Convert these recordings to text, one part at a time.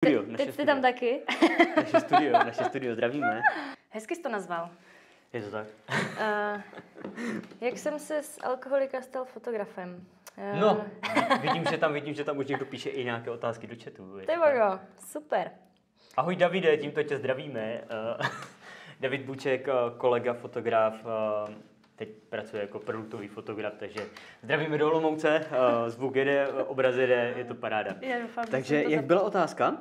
Studio, Teď jste tam taky? Naše studio, zdravíme. Hezky jsi to nazval. Je to tak? Jak jsem se z alkoholika stal fotografem? No, vidím, že tam už někdo píše i nějaké otázky do chatu. Ty vogo, super. Ahoj Davide, tímto tě zdravíme. David Buček, kolega, fotograf, teď pracuje jako produktový fotograf, takže zdravíme do Olomouce, zvuk jede, obraz jede, je to paráda. Já doufám, takže jak byla otázka?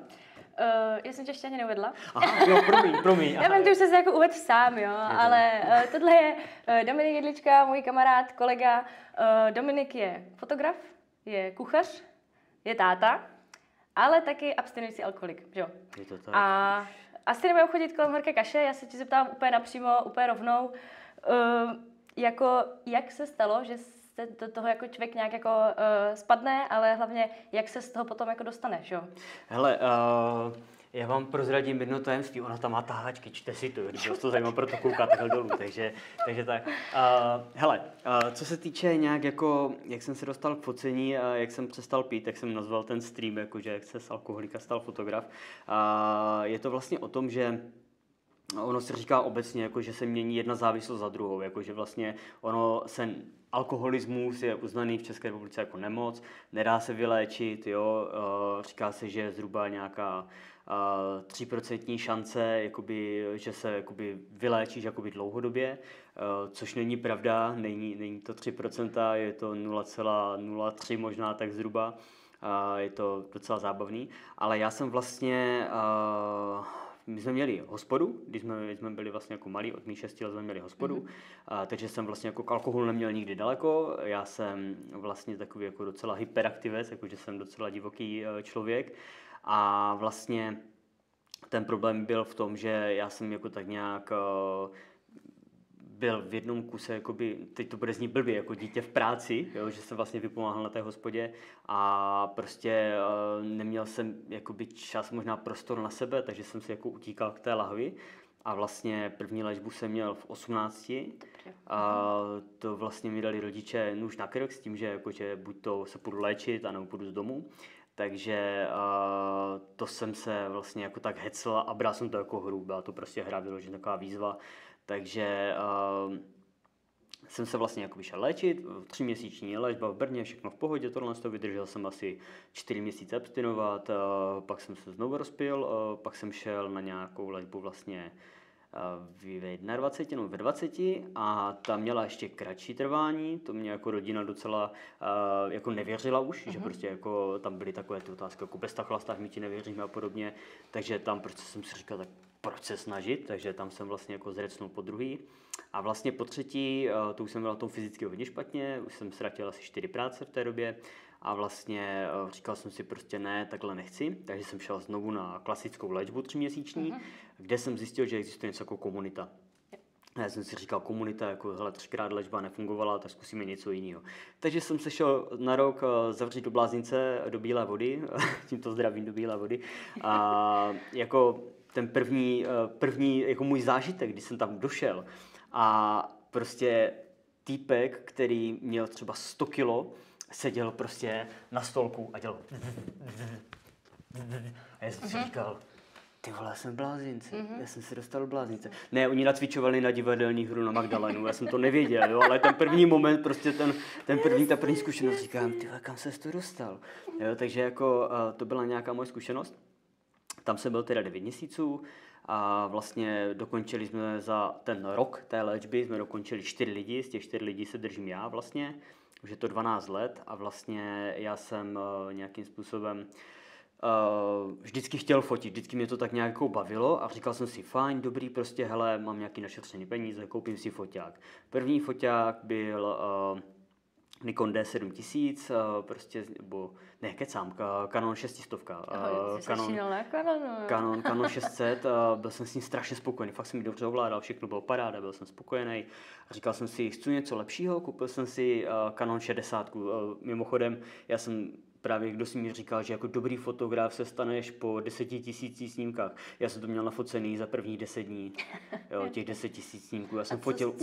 Já jsem tě ještě ani neuvedla. Aha, jo, promiň. Já vím, že už jsi se jako uvedl sám, jo, ale tohle je Dominik Jedlička, můj kamarád, kolega. Dominik je fotograf, je kuchař, je táta, ale taky abstinující alkoholik, jo. Je to tak. A asi nebudeme chodit kolem horké kaše, já se ti zeptám úplně napřímo, úplně rovnou. Jak se stalo, že se do toho jako člověk nějak jako spadne, ale hlavně jak se z toho potom jako dostaneš, jo? Hele, já vám prozradím jedno tajemství, ona tam má taháčky, čte si to, když vás to zajímá, proto kouká takhle dolů, takže tak. Hele, co se týče nějak jako, jak jsem se dostal k focení a jak jsem přestal pít, tak jsem nazval ten stream, jakože jak se z alkoholika stal fotograf. Je to vlastně o tom, že ono se říká obecně, jako, že se mění jedna závislost za druhou, jako, že vlastně alkoholismus je uznaný v České republice jako nemoc, nedá se vyléčit, jo, říká se, že je zhruba nějaká 3% šance, jakoby, že se jakoby, vyléčíš jakoby, dlouhodobě, což není pravda, není to 3%, je to 0,03 možná tak zhruba, je to docela zábavný, ale já jsem vlastně... My jsme měli hospodu, když jsme byli vlastně jako malí, od mých 6 let jsme měli hospodu, takže jsem vlastně jako k alkoholu neměl nikdy daleko. Já jsem vlastně takový jako docela hyperaktivec, jakože jsem docela divoký člověk a vlastně ten problém byl v tom, že já jsem jako tak nějak byl v jednom kuse, jakoby, teď to bude znít blbě, jako dítě v práci, jo, že jsem vlastně vypomáhal na té hospodě a prostě neměl jsem jakoby čas, možná prostor na sebe, takže jsem si jako utíkal k té lahvi a vlastně první léčbu jsem měl v 18. A to vlastně mi dali rodiče nůž na krk s tím, že, jako, že buď to se půjdu léčit, anebo půjdu z domu. Takže to jsem se vlastně jako tak hecl a bral jsem to jako hru, byla to prostě hra, vyložená taková výzva. Takže jsem se vlastně jako šel léčit, 3měsíční léčba v Brně, všechno v pohodě, tohle to vydržel jsem asi 4 měsíce abstinovat, pak jsem se znovu rozpil, pak jsem šel na nějakou léčbu vlastně ve 21 nebo ve 20 a ta měla ještě kratší trvání, to mě jako rodina docela jako nevěřila už, že prostě jako tam byly takové ty otázky, jako bez takhle my ti nevěříme a podobně, takže tam prostě jsem si říkal, tak proč se snažit, takže tam jsem vlastně jako zrecnul po druhý a vlastně po třetí, to už jsem byl na tom fyzicky hodně špatně, už jsem ztratil asi 4 práce v té době a vlastně říkal jsem si prostě ne, takhle nechci, takže jsem šel znovu na klasickou léčbu 3měsíční, kde jsem zjistil, že existuje něco jako komunita. Já jsem si říkal, komunita, jako hele, 3krát léčba nefungovala, tak zkusíme něco jiného. Takže jsem se šel na rok zavřít do blázince, do bílé vody, tímto zdravím do bílé vody. A jako ten první jako můj zážitek, když jsem tam došel a prostě týpek, který měl třeba 100 kilo, seděl prostě na stolku a dělal a já jsem si říkal, ty vole, já jsem v blázinci, já jsem se dostal do bláznice. Ne, oni nacvičovali na divadelní hru na Magdalenu, já jsem to nevěděl, jo, ale ten první moment, prostě ta první zkušenost, říkám, ty vole, kam ses to dostal, jo, takže jako to byla nějaká moje zkušenost. Tam jsem byl teda 9 měsíců a vlastně dokončili jsme za ten rok té léčby, jsme dokončili 4 lidi, z těch 4 lidí se držím já vlastně, už je to 12 let a vlastně já jsem nějakým způsobem vždycky chtěl fotit, vždycky mě to tak nějak bavilo a říkal jsem si, fajn, dobrý, prostě, hele, mám nějaký našetřený peníze, koupím si foťák. První foťák byl Nikon D7000, prostě, nebo ne, kecám, Canon 600. Canon 600, byl jsem s ním strašně spokojený, fakt jsem mi dobře ovládal, všechno bylo paráda, byl jsem spokojený. Říkal jsem si, chci něco lepšího, koupil jsem si Canon 60. Mimochodem, já jsem právě kdo si mi říkal, že jako dobrý fotograf se staneš po 10 000 snímkách. Já jsem to měl nafocený za prvních 10 dní, jo, těch 10 000 snímků. Já jsem fotil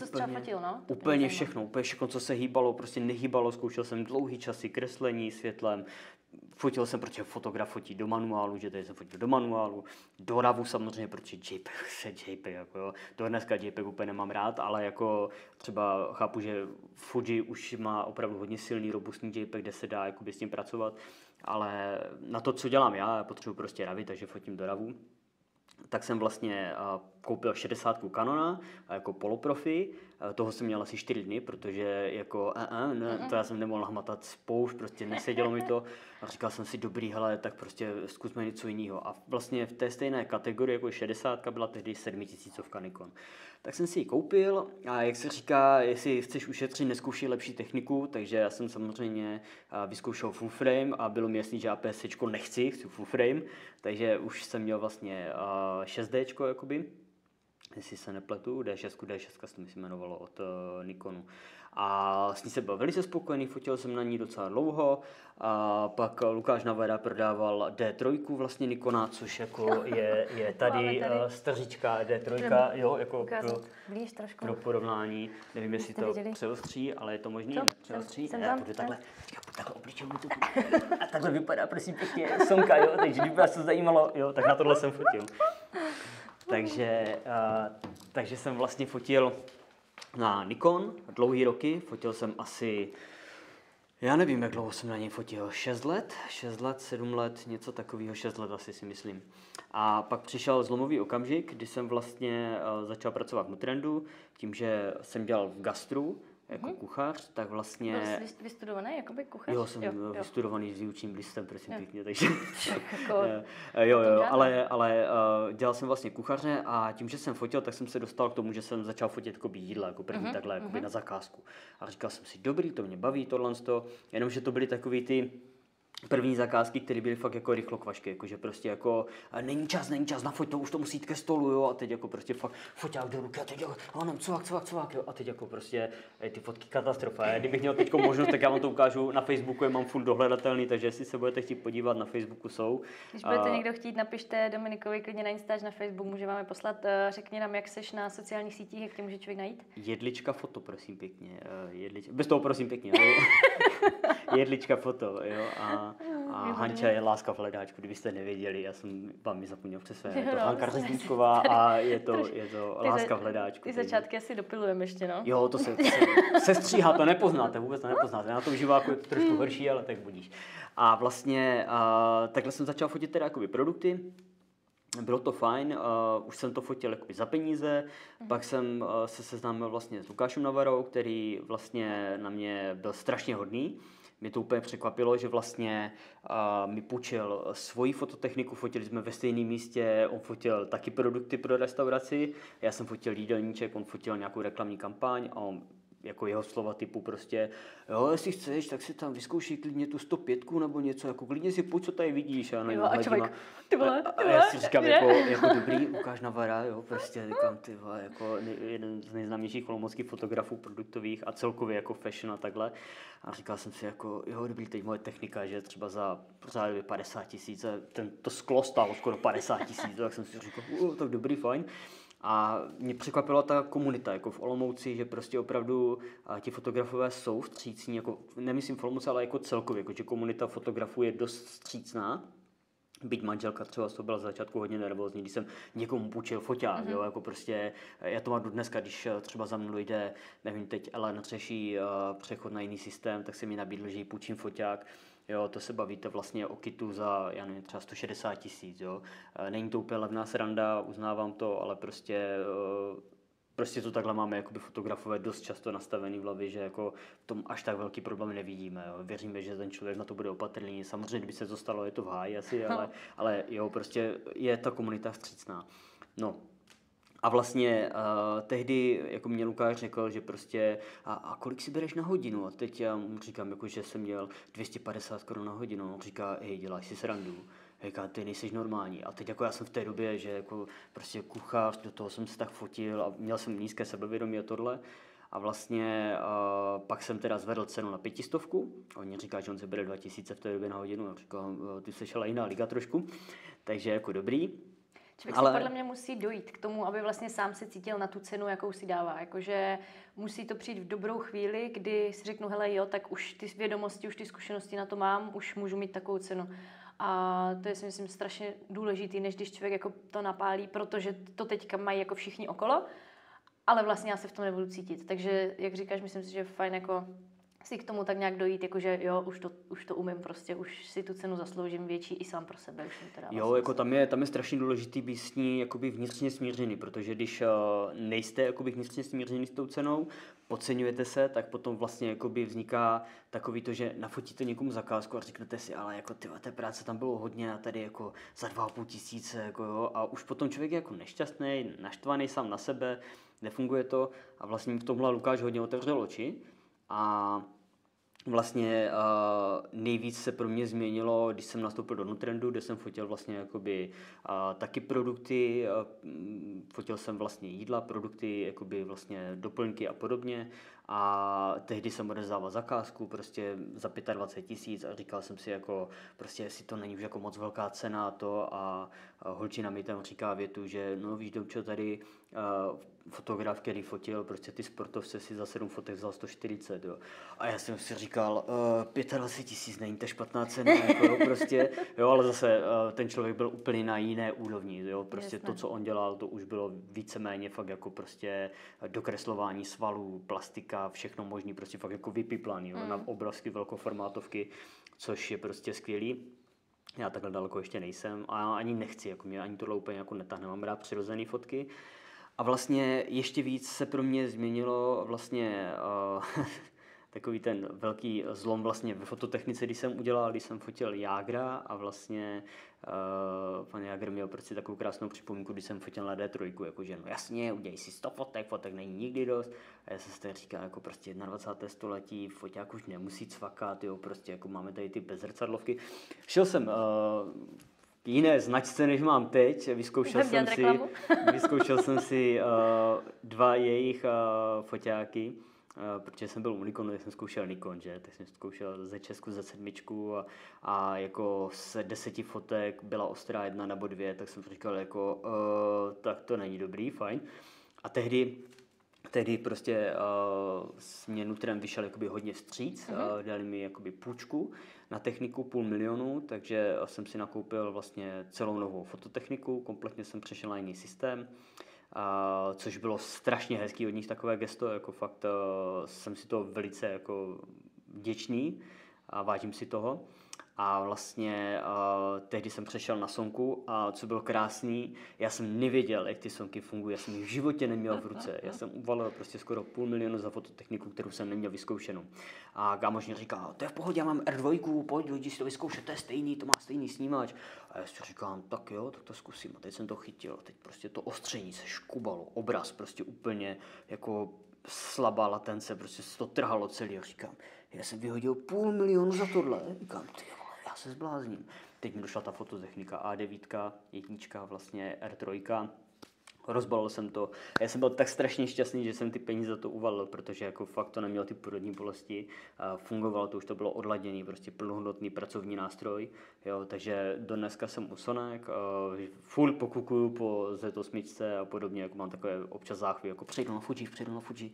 úplně všechno, co se hýbalo, prostě nehýbalo. Zkoušel jsem dlouhý časy kreslení světlem, fotil jsem, protože fotograf fotí do manuálu, že tady jsem fotil do manuálu, do RAWu samozřejmě, protože JPEG, jako jo. Do dneska JPEG úplně nemám rád, ale jako třeba chápu, že Fuji už má opravdu hodně silný, robustní JPEG, kde se dá jakoby s tím pracovat, ale na to, co dělám já potřebuji prostě RAWy, takže fotím do RAWu. Tak jsem vlastně koupil 60 Canona jako poloprofi. Toho jsem měl asi 4 dny, protože jako ne, to já jsem nemohl hmatat spoušť, prostě nesedělo mi to. A říkal jsem si, dobrý, hele, tak prostě zkusme něco jiného. A vlastně v té stejné kategorii jako 60 byla tehdy 7000 Nikon. Tak jsem si ji koupil a jak se říká, jestli chceš ušetřit, nezkoušej lepší techniku, takže já jsem samozřejmě vyzkoušel full frame a bylo mi jasný, že APS-čko nechci full frame, takže už jsem měl vlastně 6Dčko jakoby, jestli se nepletu, D6 se to myslím jmenovalo od Nikonu. A s ní jsem byl velice spokojený, fotil jsem na ní docela dlouho. A pak Lukáš Navera prodával D3 vlastně Nikona, což jako je tady stařička D3, jo, jako pro porovnání. Nevím, jestli to přeostří, ale je to možný, přeostří. Já budu takhle obličem tu. A takhle vypadá, prosím pěkně, Sonka, jo, takže kdyby vás to zajímalo, jo, tak na tohle jsem fotil. Takže jsem vlastně fotil na Nikon dlouhý roky, fotil jsem asi, já nevím, jak dlouho jsem na něj fotil, 6 let, 7 let, něco takového, 6 let asi si myslím. A pak přišel zlomový okamžik, kdy jsem vlastně začal pracovat v Mutrendu, tím, že jsem dělal v gastru, jako kuchař, tak vlastně... Byl jsi vystudovaný, jakoby kuchař? Jo, jsem vystudovaný s výučním listem, prosím pěkně, takže... Jako ale dělal jsem vlastně kuchaře a tím, že jsem fotil, tak jsem se dostal k tomu, že jsem začal fotit jakoby jídla, jako první takhle, jakoby na zakázku. A říkal jsem si, dobrý, to mě baví, tohle, jenomže to byly takový ty první zakázky, které byly fakt jako rychlokvašky, jakože prostě jako není čas, nafoť to, už to musí jít ke stolu, jo, a teď jako prostě fakt foťák do ruky a teď jako, cvak, jo, a teď jako prostě ty fotky katastrofa. Já kdybych měl teď možnost, tak já vám to ukážu na Facebooku, je mám full dohledatelný, takže jestli se budete chtít podívat, na Facebooku jsou. Když budete někdo chtít, napište Dominikovi klidně na Instač, na Facebook, může vám je poslat, řekni nám, jak seš na sociálních sítích, jak tě může člověk najít. Jedlička foto, prosím pěkně, bez toho prosím pěkně, Jedlička foto, jo, a Hanča je láska v hledáčku, kdybyste nevěděli, já jsem vám ji zapomněl přesně, je to Hanka Řezníčková a je to láska v hledáčku. Ty začátky asi dopilujeme ještě, no. Jo, to se stříhá, to nepoznáte, vůbec to nepoznáte, na to užívá jako trošku horší, ale tak budíš. A vlastně takhle jsem začal fotit teda jakoby produkty. Bylo to fajn, už jsem to fotil jakoby za peníze, pak jsem se seznámil vlastně s Lukášem Navarou, který vlastně na mě byl strašně hodný. Mě to úplně překvapilo, že vlastně mi půjčil svoji fototechniku, fotili jsme ve stejném místě, on fotil taky produkty pro restauraci, já jsem fotil jídelníček, on fotil nějakou reklamní kampaň a on jako jeho slova typu prostě, jo, jestli chceš, tak si tam vyzkoušej klidně tu 105 nebo něco, jako klidně si pojď, co tady vidíš. A já si říkám, jako dobrý, Lukáš Navara, jo, prostě říkám, ty vole, jako jeden z nejznámějších olomouckých fotografů produktových a celkově jako fashion a takhle. A říkal jsem si jako, jo, dobrý, teď moje technika, že třeba za řádově 50 000, to sklo stálo skoro 50 000, tak jsem si říkal, tak dobrý, fajn. A mě překvapila ta komunita, jako v Olomouci, že prostě opravdu ti fotografové jsou vstřícní, jako nemyslím v Olomouci, ale jako celkově, jako že komunita fotografů je dost vstřícná. Byť manželka třeba to byla z začátku hodně nervózní, když jsem někomu půjčil foťák, jo, jako prostě, já to mám do dneska, když třeba za mnou jde, nevím, teď Ellen řeší přechod na jiný systém, tak se mi nabídl, že jí půjčím foťák. Jo, to se bavíte vlastně o kitu za, já nevím, třeba 160 000, jo. Není to úplně levná sranda, uznávám to, ale prostě to takhle máme jakoby fotografové dost často nastavený v hlavě, že jako v tom až tak velký problém nevidíme. Jo. Věříme, že ten člověk na to bude opatrný. Samozřejmě, kdyby se to stalo, je to v háji asi, ale jo, prostě je ta komunita vstřícná. No. A vlastně tehdy jako mě Lukáš řekl, že prostě a kolik si bereš na hodinu? A teď já mu říkám, jako, že jsem měl 250 Kč na hodinu. On říká, děláš si srandu. Říká, ty nejsi normální. A teď jako já jsem v té době, že jako prostě kuchař, do toho jsem se tak fotil a měl jsem nízké sebevědomí a tohle. A vlastně pak jsem teda zvedl cenu na 500. On říká, že on se bere 2000 v té době na hodinu. A říkám, ty jsi ale jiná liga trošku. Takže jako dobrý. Člověk si podle mě musí dojít k tomu, aby vlastně sám se cítil na tu cenu, jakou si dává. Jakože musí to přijít v dobrou chvíli, kdy si řeknu, hele jo, tak už ty vědomosti, už ty zkušenosti na to mám, už můžu mít takovou cenu. A to je si myslím strašně důležitý, než když člověk jako to napálí, protože to teďka mají jako všichni okolo, ale vlastně já se v tom nebudu cítit. Takže, jak říkáš, myslím si, že je fajn jako si k tomu tak nějak dojít, jakože jo, už to umím prostě, už si tu cenu zasloužím větší i sám pro sebe. Už mi to dává jo, jako tam je strašně důležitý být s ní jakoby vnitřně smířený, protože když nejste jakoby vnitřně smířený s tou cenou, podceňujete se, tak potom vlastně jakoby vzniká takový to, že nafotíte někomu zakázku a řeknete si, ale jako tyhle, té práce tam bylo hodně a tady jako za 2,5 tisíce, jako jo, a už potom člověk je jako nešťastný, naštvaný sám na sebe, nefunguje to a vlastně v tomhle Lukáš hodně otevřel oči a vlastně nejvíc se pro mě změnilo, když jsem nastoupil do Nutrendu, kde jsem fotil vlastně jakoby taky produkty, fotil jsem vlastně jídla, produkty, jakoby vlastně doplňky a podobně a tehdy jsem odezdával zakázku prostě za 25 tisíc a říkal jsem si jako prostě jestli to není už jako moc velká cena to a holčina mi tam říká větu, že no víš Domčo, tady fotograf, který fotil prostě ty sportovce si za 7 fotek vzal 140, jo. A já jsem si říkal, 25 tisíc není to špatná cena, jako, jo, prostě, jo, ale zase ten člověk byl úplně na jiné úrovni, jo, prostě to, co on dělal, to už bylo víceméně fakt jako prostě dokreslování svalů, plastika, všechno možný, prostě fakt jako vypiplaný, jo, na obrazky velkoformátovky, což je prostě skvělý. Já takhle daleko ještě nejsem a ani nechci, jako mě ani tohle úplně jako netáhne, mám rád přirozený fotky. A vlastně ještě víc se pro mě změnilo vlastně takový ten velký zlom vlastně ve fototechnice, když jsem fotil Jágra a vlastně pan Jágr měl prostě takovou krásnou připomínku, když jsem fotil na D3, jakože no jasně, udělej si 100 fotek není nikdy dost. A já jsem si tady říkal, jako prostě 21. století, foťák už nemusí cvakat, jo, prostě jako máme tady ty bezrcadlovky. Šel jsem jiné značce, než mám teď. Vyzkoušel jsem si 2 jejich foťáky, protože jsem byl u Nikonu, tak jsem zkoušel Nikon, že? Tak jsem zkoušel ze Česku za 7 a jako z 10 fotek byla ostrá 1 nebo 2, tak jsem říkal jako tak to není dobrý, fajn. A tehdy prostě s mě Nutrem vyšel jakoby hodně vstříc, dali mi jakoby půjčku na techniku 500 000, takže jsem si nakoupil vlastně celou novou fototechniku, kompletně jsem přešel na jiný systém, což bylo strašně hezký od nich takové gesto, jako fakt jsem si to velice jako vděčný a vážím si toho. A vlastně tehdy jsem přešel na sonku a co bylo krásný, já jsem nevěděl, jak ty sonky fungují, já jsem ji v životě neměl v ruce. Já jsem uvalil prostě skoro 500 000 za fototechniku, kterou jsem neměl vyzkoušenou. A kámoš mi říkal, to je v pohodě, já mám R2, pojď, jdi si to vyzkoušet, to je stejný, to má stejný snímač. A já si říkám, tak jo, tak to zkusím. A teď jsem to chytil, teď prostě to ostření se škubalo, obraz prostě úplně jako slabá latence, prostě se to trhalo celý. A říkám, já jsem vyhodil 500 000 za tohle. Říkám, já se zblázním. Teď mi došla ta fototechnika A9, jednička, vlastně R3. Rozbalil jsem to. Já jsem byl tak strašně šťastný, že jsem ty peníze za to uvalil, protože jako fakt to nemělo ty porodní bolesti. Fungovalo to, už to bylo odladěný, prostě plnohodnotný pracovní nástroj. Jo, takže do dneska jsem u Sonek, full pokukuju po Z8 a podobně, jako mám takové občas záchvy, jako přejdu na Fuji.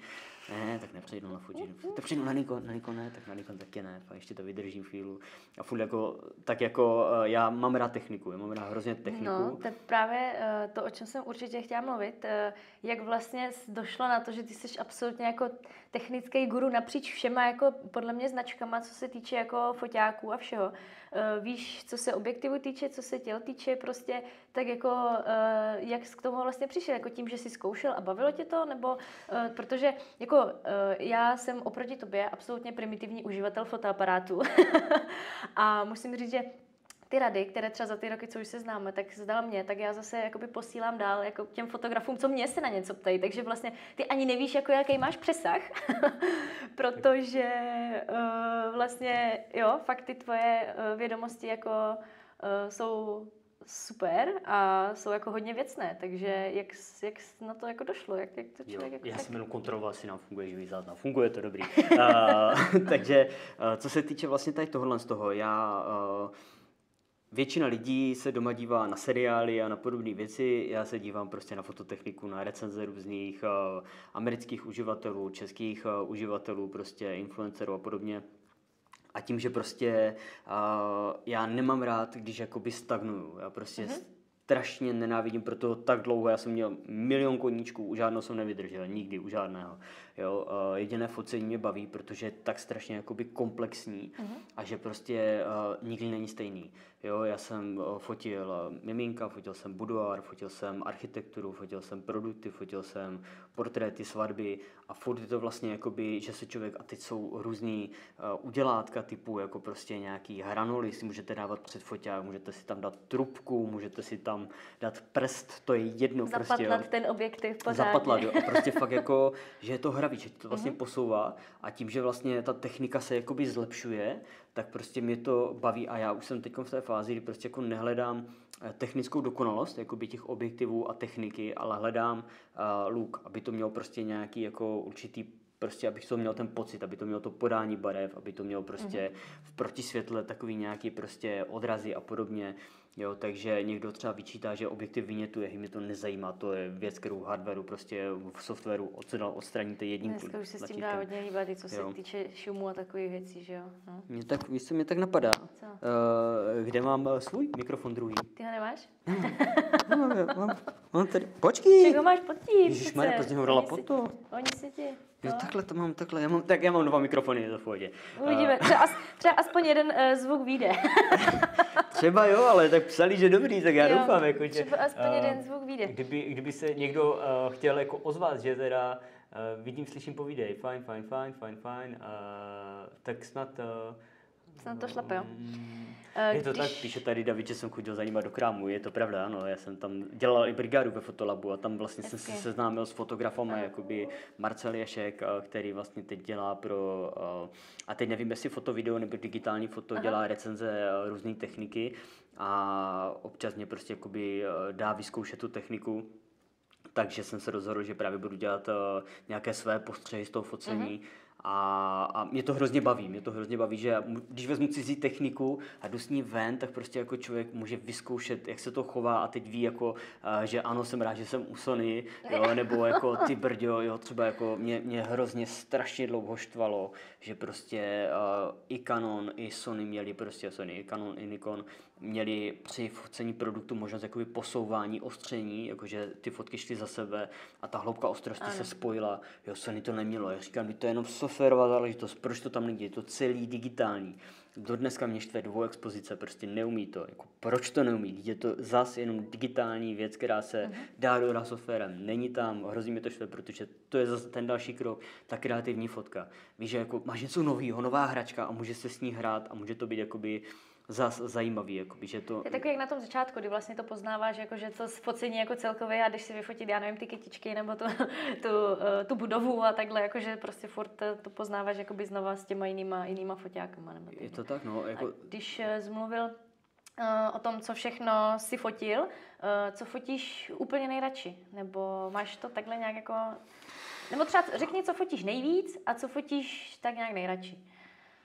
Ne, tak nepřejdu na Fuji. Tak přejdu na Nikon ne, tak na Nikon taky ne, a ještě to vydržím chvíli. A full jako, tak jako já mám rád techniku, já mám rád hrozně techniku. No, to je právě to, o čem jsem určitě chtěla mluvit, jak vlastně došlo na to, že ty jsi absolutně jako technický guru napříč všema jako podle mě značkama, co se týče jako foťáků a všeho. Víš, co se objektivu týče, co se těl týče, prostě tak jako jak jsi k tomu vlastně přišel, jako tím, že jsi zkoušel a bavilo tě to, nebo protože jako já jsem oproti tobě absolutně primitivní uživatel fotoaparátu a musím říct, že ty rady, které třeba za ty roky, co už se známe, tak zdal mě, tak já zase jakoby posílám dál jako těm fotografům, co mě se na něco ptají. Takže vlastně ty ani nevíš, jako jaký máš přesah, protože vlastně jo, fakt ty tvoje vědomosti jako jsou super a jsou jako hodně věcné, takže jak na to jako došlo, jak to člověk jako já jsem jenom kontroloval, jestli nám funguje živý záznam. Funguje to, dobrý. Takže co se týče vlastně tady tohohle z toho, já většina lidí se doma dívá na seriály a na podobné věci, já se dívám prostě na fototechniku, na recenze různých amerických uživatelů, českých uživatelů, prostě influencerů a podobně. A tím, že prostě já nemám rád, když jakoby stagnuju, já prostě strašně nenávidím, proto tak dlouho, já jsem měl milion koníčků, u žádného jsem nevydržel, nikdy, u žádného. Jo, jediné focení mě baví, protože je tak strašně jakoby komplexní a že prostě nikdy není stejný. Jo, já jsem fotil miminka, fotil jsem budoár, fotil jsem architekturu, fotil jsem produkty, fotil jsem portréty, svatby a furt je to vlastně jakoby, že se člověk, a teď jsou různý udělátka typu jako prostě nějaký hranoly si můžete dávat před foťák, můžete si tam dát trubku, můžete si tam dát prst, to je jedno. Zapatlat prostě, ten objektiv pořádně. Zapatlat, jo, a prostě fakt jako, že je to hravý, že to vlastně posouvá a tím, že vlastně ta technika se jakoby zlepšuje, tak prostě mě to baví a já už jsem teď v té fázi, kdy prostě jako nehledám technickou dokonalost, jakoby těch objektivů a techniky, ale hledám look, aby to mělo prostě nějaký jako určitý, prostě abych to měl ten pocit, aby to mělo to podání barev, aby to mělo prostě v protisvětle takový nějaký prostě odrazy a podobně. Jo, takže někdo třeba vyčítá, že objektiv vynětuje, mě to nezajímá, to je věc, kterou v hardwareu, prostě v softwaru odstraníte jedním tlačítkem. Dneska už se s tím dá hodně hýbat, i co se týče šumu a takových věcí, že jo? No. Mě tak napadá, kde mám svůj mikrofon druhý. Ty ho nemáš? Mám tady, počkej! Ček ho máš pod tím. Ježišmarja, prostě ho dala pod to. Oni si ti. Jo, takhle to mám, takhle, já mám dva mikrofony, to v pohodě. Uvidíme, třeba aspoň jeden zvuk vyjde. Třeba jo, ale tak psali, že dobrý, tak já doufám. Jako, třeba aspoň jeden zvuk vyjde. Kdyby se někdo chtěl jako ozvat, že teda vidím, slyším, povídej, fajn, tak snad to šlape, jo? Je to tak, píše tady David, že jsem chodil za nima do krámu, je to pravda, ano, já jsem tam dělal i brigádu ve fotolabu a tam vlastně jsem se seznámil s fotografama, jakoby Marcel Jašek, který vlastně teď dělá pro, a teď nevím, jestli fotovideo nebo digitální foto, dělá recenze různé techniky a občas mě prostě jakoby dá vyzkoušet tu techniku. Takže jsem se rozhodl, že právě budu dělat nějaké své postřehy z toho focení. A mě to hrozně baví, že když vezmu cizí techniku a jdu s ní ven, tak prostě jako člověk může vyzkoušet, jak se to chová a teď ví jako, že ano, jsem rád, že jsem u Sony, jo, nebo jako ty brďo, jo, třeba jako mě hrozně strašně dlouho štvalo, že prostě i Canon, i Sony měli prostě, i Canon, i Nikon měli při focení produktu možnost jakoby posouvání, ostření, jakože ty fotky šly za sebe a ta hloubka ostrosti se spojila, jo, Sony to nemělo, já říkám, to je jenom softwarová záležitost, proč to tam není, je to celý digitální. Do dneska mě štve expozice, prostě neumí to. Jako, proč to neumí? Je to zase jenom digitální věc, která se dá dohrát softwarem. Není tam, hrozí mi to štve, protože to je zase ten další krok, ta kreativní fotka. Víš, že jako máš něco nového, nová hračka a může se s ní hrát a může to být jakoby zajímavý, jakoby, že to... Je takový jak na tom začátku, kdy vlastně to poznáváš, jako, že to focení jako celkově a když si vyfotit, já nevím, ty kytičky nebo tu budovu a takhle, jakože prostě furt to poznáváš jakoby znova s těma jinýma foťákama. Nebo je to tak, no. Jako... A když jsi mluvil o tom, co všechno si fotil, co fotíš úplně nejradši? Nebo máš to takhle nějak jako... Nebo třeba řekni, co fotíš nejvíc a co fotíš tak nějak nejradši.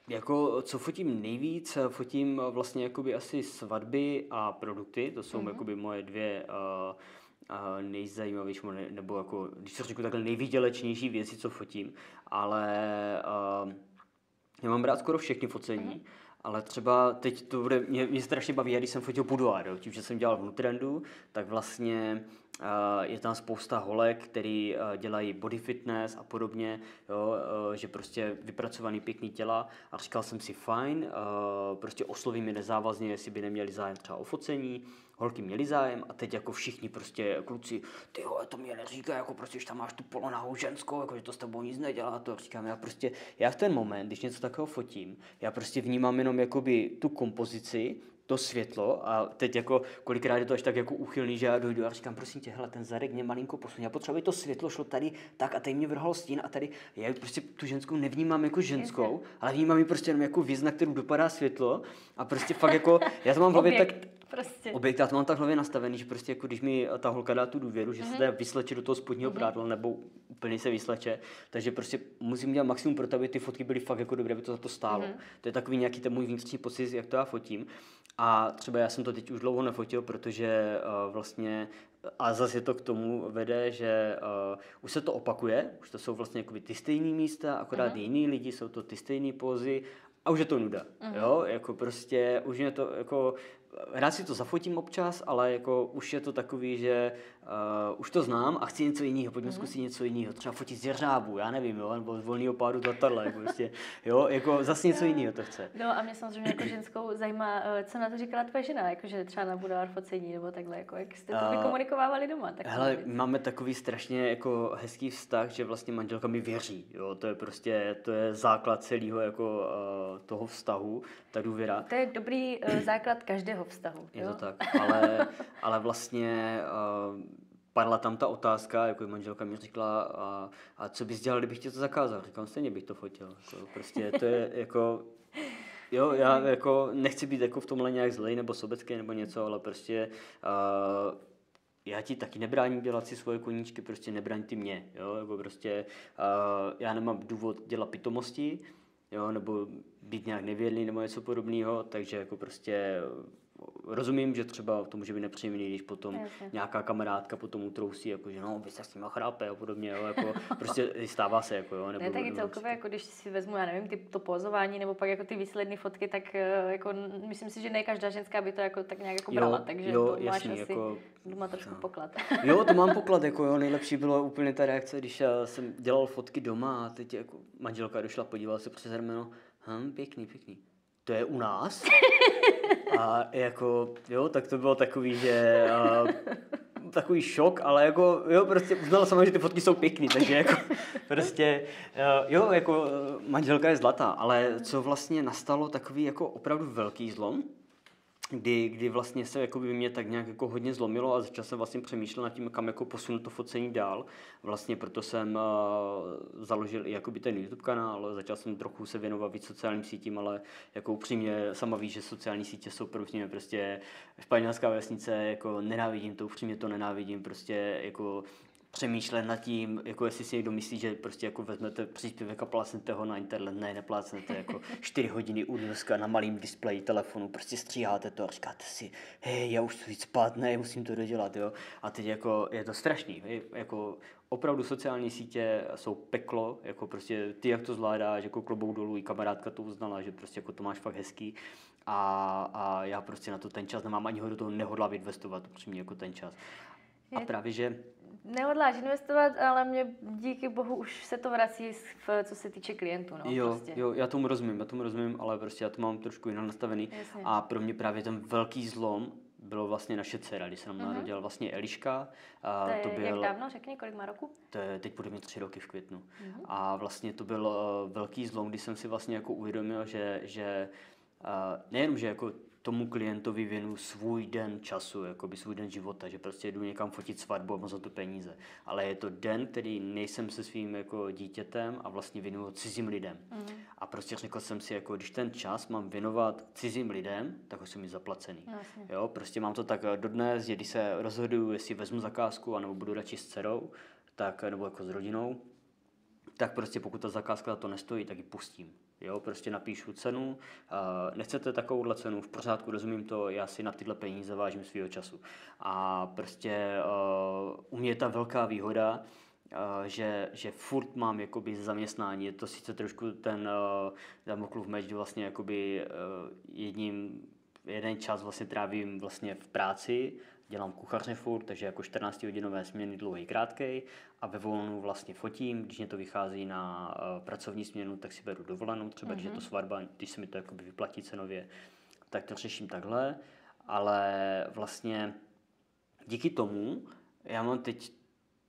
Jako, co fotím nejvíc, fotím vlastně jakoby asi svatby a produkty, to jsou jakoby moje dvě nejzajímavější, nebo jako, když se řeknu takhle nejvýdělečnější věci, co fotím, ale já mám rád skoro všechny focení, ale třeba teď to bude, mě strašně baví, když jsem fotil budoár, tím, že jsem dělal v Nutrendu, tak vlastně je tam spousta holek, který dělají body fitness a podobně, jo, že prostě vypracovaný pěkný těla a říkal jsem si fajn, prostě oslovím je nezávazně, jestli by neměli zájem třeba o focení, holky měly zájem a teď jako všichni prostě kluci, ty jo, to mě neříká, jako prostě, že tam máš tu polonahou ženskou, jako že to s tebou nic nedělá, to říkám, já v ten moment, když něco takového fotím, já prostě vnímám jenom jakoby tu kompozici, to světlo a teď jako kolikrát je to až tak jako úchylný, že já dojdu a říkám, prosím tě, hele, ten zadek mě malinko posun, já potřebuji to světlo, šlo tady tak a tady mě vrhal stín a tady, já prostě tu ženskou nevnímám jako ženskou, ale vnímám ji prostě jenom jako věc, na kterou dopadá světlo a prostě fakt jako, já to mám v hlavě tak, prostě. Objekt, já to mám tak v hlavě nastavený, že prostě jako když mi ta holka dá tu důvěru, že se dá vysleče do toho spodního prádla nebo úplně se vysleče, takže prostě musím dělat maximum pro to, aby ty fotky byly fakt jako dobré, aby to za to stálo. To je takový nějaký ten můj vnitřní pocit, jak to já fotím. A třeba já jsem to teď už dlouho nefotil, protože vlastně, a zase to k tomu vede, že už se to opakuje, už to jsou vlastně jakoby ty stejné místa, akorát jiní lidi, jsou to ty stejné pózy a už je to nuda, jo, jako prostě už je to jako, rád si to zafotím občas, ale jako už je to takový, že už to znám a chci něco jiného, pojďme zkusit něco jiného, třeba fotit z jeřábu, já nevím, jo, nebo z volného pádu z letadla, jako prostě, jo, jako zase něco jiného to chce. No a mě samozřejmě jako ženskou zajímá, co na to říkala tvoje žena, jakože třeba na budovár focení nebo takhle, jako jak jste to vykomunikovávali doma. Hele, máme takový strašně jako hezký vztah, že vlastně manželka mi věří, jo, to je prostě, to je základ celého jako toho vztahu, ta důvěra. To je dobrý základ každého vztahu. Je jo? to tak, ale vlastně padla tam ta otázka, jako manželka mi říkala, a co bys dělal, kdybych ti to zakázal? Říkám, stejně bych to fotil. Jako, prostě to je jako, jo, já jako nechci být jako v tomhle nějak zlej nebo sobecký nebo něco, ale prostě já ti taky nebráním dělat si svoje koníčky, prostě nebraň ty mě, jo, jako prostě já nemám důvod dělat pitomosti, jo, nebo být nějak nevěrný nebo něco podobného, takže jako prostě rozumím, že třeba to může být nepříjemný, když potom nějaká kamarádka potom utrousí, jako že no, by se s tím chrápe a podobně, jo, jako prostě stává se, jako jo. Nebo, ne, taky celkově, jako když si vezmu, já nevím, to pozování nebo pak jako ty výsledné fotky, tak jako myslím si, že ne každá ženská by to jako tak nějak jako brala, takže jo, to jasný, máš asi jako, doma trošku poklad. Jo, to mám poklad, jako jo, nejlepší bylo úplně ta reakce, když já jsem dělal fotky doma a teď jako manželka došla, podívala se přes rameno, pěkný. To je u nás? A jako, jo, tak to bylo takový, že takový šok, ale jako, jo, prostě uznala sama, že ty fotky jsou pěkný, takže jako, prostě, jo, jako manželka je zlatá, ale co vlastně nastalo takový jako opravdu velký zlom, kdy vlastně se jakoby mě tak nějak jako hodně zlomilo a začal jsem vlastně přemýšlet nad tím, kam jako posunout to focení dál. Vlastně proto jsem založil i jakoby ten YouTube kanál, začal jsem trochu se věnovat víc sociálním sítím, ale jako upřímně sama víš, že sociální sítě jsou pro mě prostě španělská vesnice, jako nenávidím to, upřímně to nenávidím, prostě jako přemýšlet nad tím, jako jestli si někdo myslí, že prostě jako vezmete příspěvek a plácnete ho na internet, ne, neplácnete jako 4 hodiny u dneska na malým displeji telefonu, prostě stříháte to a říkáte si, hej, já už chci jít spát, ne, musím to dodělat, jo. A teď jako je to strašný, jako opravdu sociální sítě jsou peklo, jako prostě ty, jak to zvládáš, jako klobouk dolů, i kamarádka to uznala, že prostě jako to máš fakt hezký. A já prostě na to ten čas nemám, ani ho do toho nehodlám investovat, upřímně jako ten čas. A právě, že nehodláš investovat, ale mě díky bohu už se to vrací, co se týče klientů. No, jo, prostě. jo, já tomu rozumím, ale prostě já to mám trošku jinak nastavený. Jasně. A pro mě právě ten velký zlom bylo vlastně naše dcera, když se nám narodila vlastně Eliška. To byl, jak dávno? Řekni, kolik má roku? To je teď bude mít 3 roky v květnu. A vlastně to byl velký zlom, kdy jsem si vlastně jako uvědomil, že nejenom, že jako tomu klientovi věnu svůj den času, jakoby svůj den života, že prostě jdu někam fotit svatbu a mám za to peníze. Ale je to den, který nejsem se svým jako dítětem a vlastně věnuju cizím lidem. A prostě řekl jsem si, jako když ten čas mám věnovat cizím lidem, tak ho jsem mi zaplacený. Jo, prostě mám to tak dodnes, že když se rozhoduju, jestli vezmu zakázku, anebo budu radši s dcerou, tak, nebo jako s rodinou, tak prostě pokud ta zakázka za to nestojí, tak ji pustím. Jo, prostě napíšu cenu, nechcete takovouhle cenu, v pořádku, rozumím to, já si na tyhle peníze vážím svýho času. A prostě u mě je ta velká výhoda, že furt mám jakoby zaměstnání, je to sice trošku ten Damoklův meč, vlastně jakoby jeden čas vlastně trávím vlastně v práci, dělám kuchaře furt, takže jako 14-hodinové směny, dlouhý, krátkej, a ve volnu vlastně fotím, když mě to vychází na pracovní směnu, tak si beru dovolenou, třeba když je to svatba, když se mi to jakoby vyplatí cenově, tak to řeším takhle, ale vlastně díky tomu já mám teď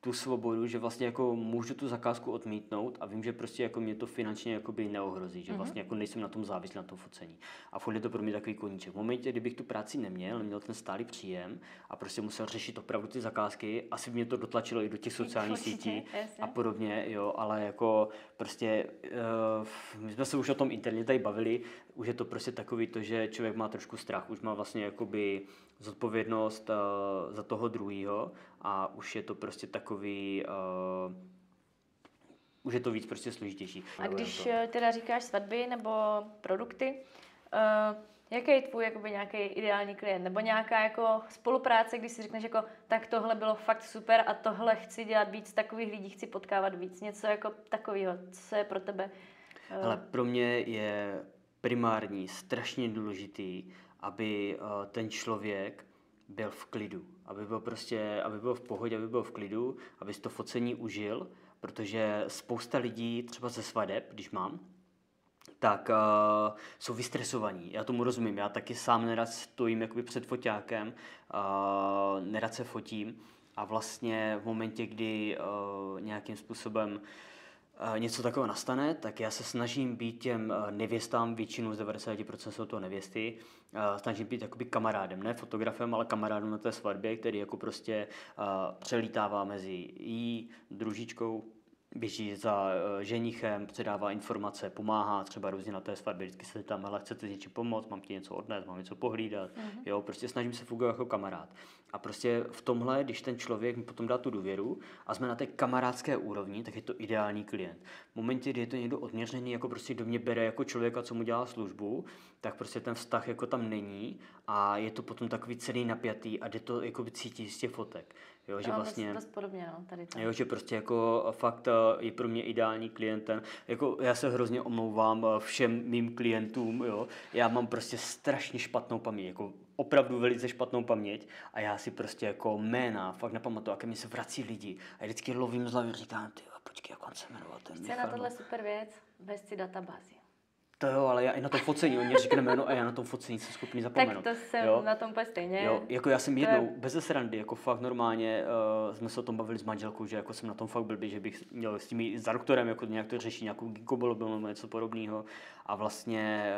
tu svobodu, že vlastně jako můžu tu zakázku odmítnout a vím, že prostě jako mě to finančně jakoby neohrozí, že vlastně jako nejsem na tom závislý na tom focení. A furt je to pro mě takový koníček. V momentě, kdybych tu práci neměl ten stálý příjem a prostě musel řešit opravdu ty zakázky, asi by mě to dotlačilo i do těch sociálních sítí a podobně, jo, ale jako prostě my jsme se už o tom interně tady bavili, už je to prostě takový to, že člověk má trošku strach, už má vlastně jakoby zodpovědnost za toho druhýho a už je to prostě takový, už je to víc prostě složitější. A když teda říkáš svatby nebo produkty, Jaký je tvůj jakoby nějaký ideální klient? Nebo nějaká jako spolupráce, když si řekneš jako tak tohle bylo fakt super a tohle chci dělat víc, takových lidí chci potkávat víc. Něco jako takového, co je pro tebe? Ale pro mě je primární, strašně důležitý, aby ten člověk byl v klidu. Aby byl v pohodě, aby byl v klidu, aby si to focení užil, protože spousta lidí, třeba ze svadeb, když mám, tak jsou vystresovaní. Já tomu rozumím. Já taky sám nerad stojím jakoby před foťákem, nerad se fotím a vlastně v momentě, kdy nějakým způsobem něco takového nastane, tak já se snažím být těm nevěstám, většinou z 90% jsou to nevěsty, snažím být jakoby kamarádem, ne fotografem, ale kamarádem na té svatbě, který jako prostě přelítává mezi jí, družičkou, běží za ženichem, předává informace, pomáhá třeba různě na té svatbě, vždycky se tam, hele, chcete s něčím pomoct, mám ti něco odnést, mám něco pohlídat, jo, prostě snažím se fungovat jako kamarád. A prostě v tomhle, když ten člověk mi potom dá tu důvěru a jsme na té kamarádské úrovni, tak je to ideální klient. V momentě, kdy je to někdo odměřený, jako prostě do mě bere jako člověka, co mu dělá službu, tak prostě ten vztah jako tam není a je to potom takový celý napjatý a jde to jako cítit z těch fotek. Jo, že vlastně, dost podobně, no, tady to. Jo, že prostě jako fakt je pro mě ideální klientem. Jako já se hrozně omlouvám všem mým klientům, jo. Já mám prostě strašně špatnou paměť, jako opravdu velice špatnou paměť a já si prostě jako jména fakt nepamatuju, jaké mi se vrací lidi. A vždycky lovím z hlavy, říkám, ty počkej, jak on se jmenoval ten Chce na tohle super věc, vést si databázi. To jo, ale já i na tom focení, oni řekne jméno a já na tom focení jsem schopný zapomenout. Tak to jsem na tom úplně stejně. Jo, jako já jsem jednou, bez srandy, jako fakt normálně, jsme se o tom bavili s manželkou, že jako jsem na tom fakt blbý, že bych měl s tím za doktorem jako nějak to řešit, nějakou gigobolobu nebo něco podobného. A vlastně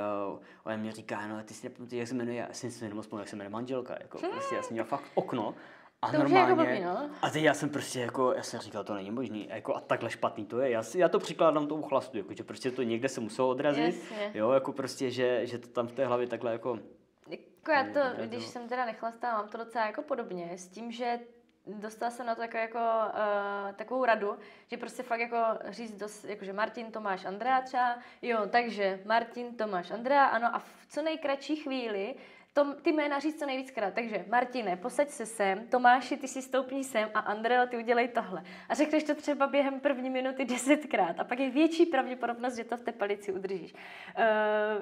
on mě říká, no ty si nepamatuješ, jak se jmenuje, já si nemoc jak se jmenuje manželka, jako prostě já jsem měl fakt okno. A to normálně, jako blbý, no? A teď já jsem prostě jako, já jsem říkal, to není možný, a, jako, a takhle špatný to je, já to přikládám tomu chlastu, jako, že prostě to někde se muselo odrazit, Jasně. jo, jako prostě, že to tam v té hlavě takhle jako... Jako já to, když jsem teda nechlastala, mám to docela jako podobně, s tím, že dostala jsem na to takovou radu, že prostě fakt jako říct, jakože Martin, Tomáš, Andrea třeba, jo, takže Martin, Tomáš, Andrea, ano, a v co nejkratší chvíli ty jména říct co nejvíckrát. Takže Martine, posaď se sem, Tomáši, ty si stoupni sem a Andreo, ty udělej tohle. A řekneš to třeba během první minuty 10krát a pak je větší pravděpodobnost, že to v té palici udržíš.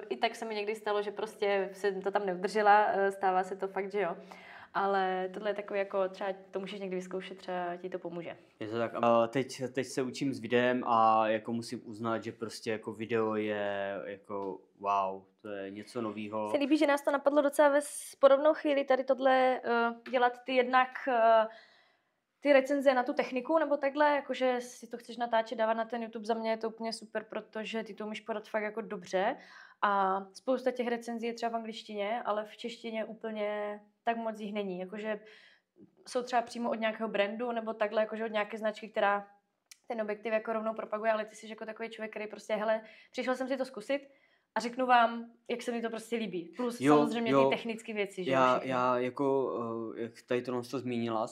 I tak se mi někdy stalo, že prostě jsem to tam neudržela, stává se to fakt, že jo. Ale tohle je takový jako třeba to můžeš někdy vyzkoušet, třeba ti to pomůže. Je to tak. Teď se učím s videem a jako musím uznat, že prostě jako video je jako wow, to je něco novýho. Se líbí, že nás to napadlo docela ve podobnou chvíli tady tohle dělat ty jednak ty recenze na tu techniku, nebo takhle, jakože si to chceš natáčet, dávat na ten YouTube, za mě je to úplně super, protože ty to umíš podat fakt jako dobře a spousta těch recenzí je třeba v angličtině, ale v češtině úplně tak moc jich není, jakože jsou třeba přímo od nějakého brandu, nebo takhle, jakože od nějaké značky, která ten objektiv jako rovnou propaguje, ale ty jsi jako takový člověk, který prostě, hele, přišel jsem si to zkusit a řeknu vám, jak se mi to prostě líbí. Plus samozřejmě ty technické věci, že já jako, jak tady to zmínila,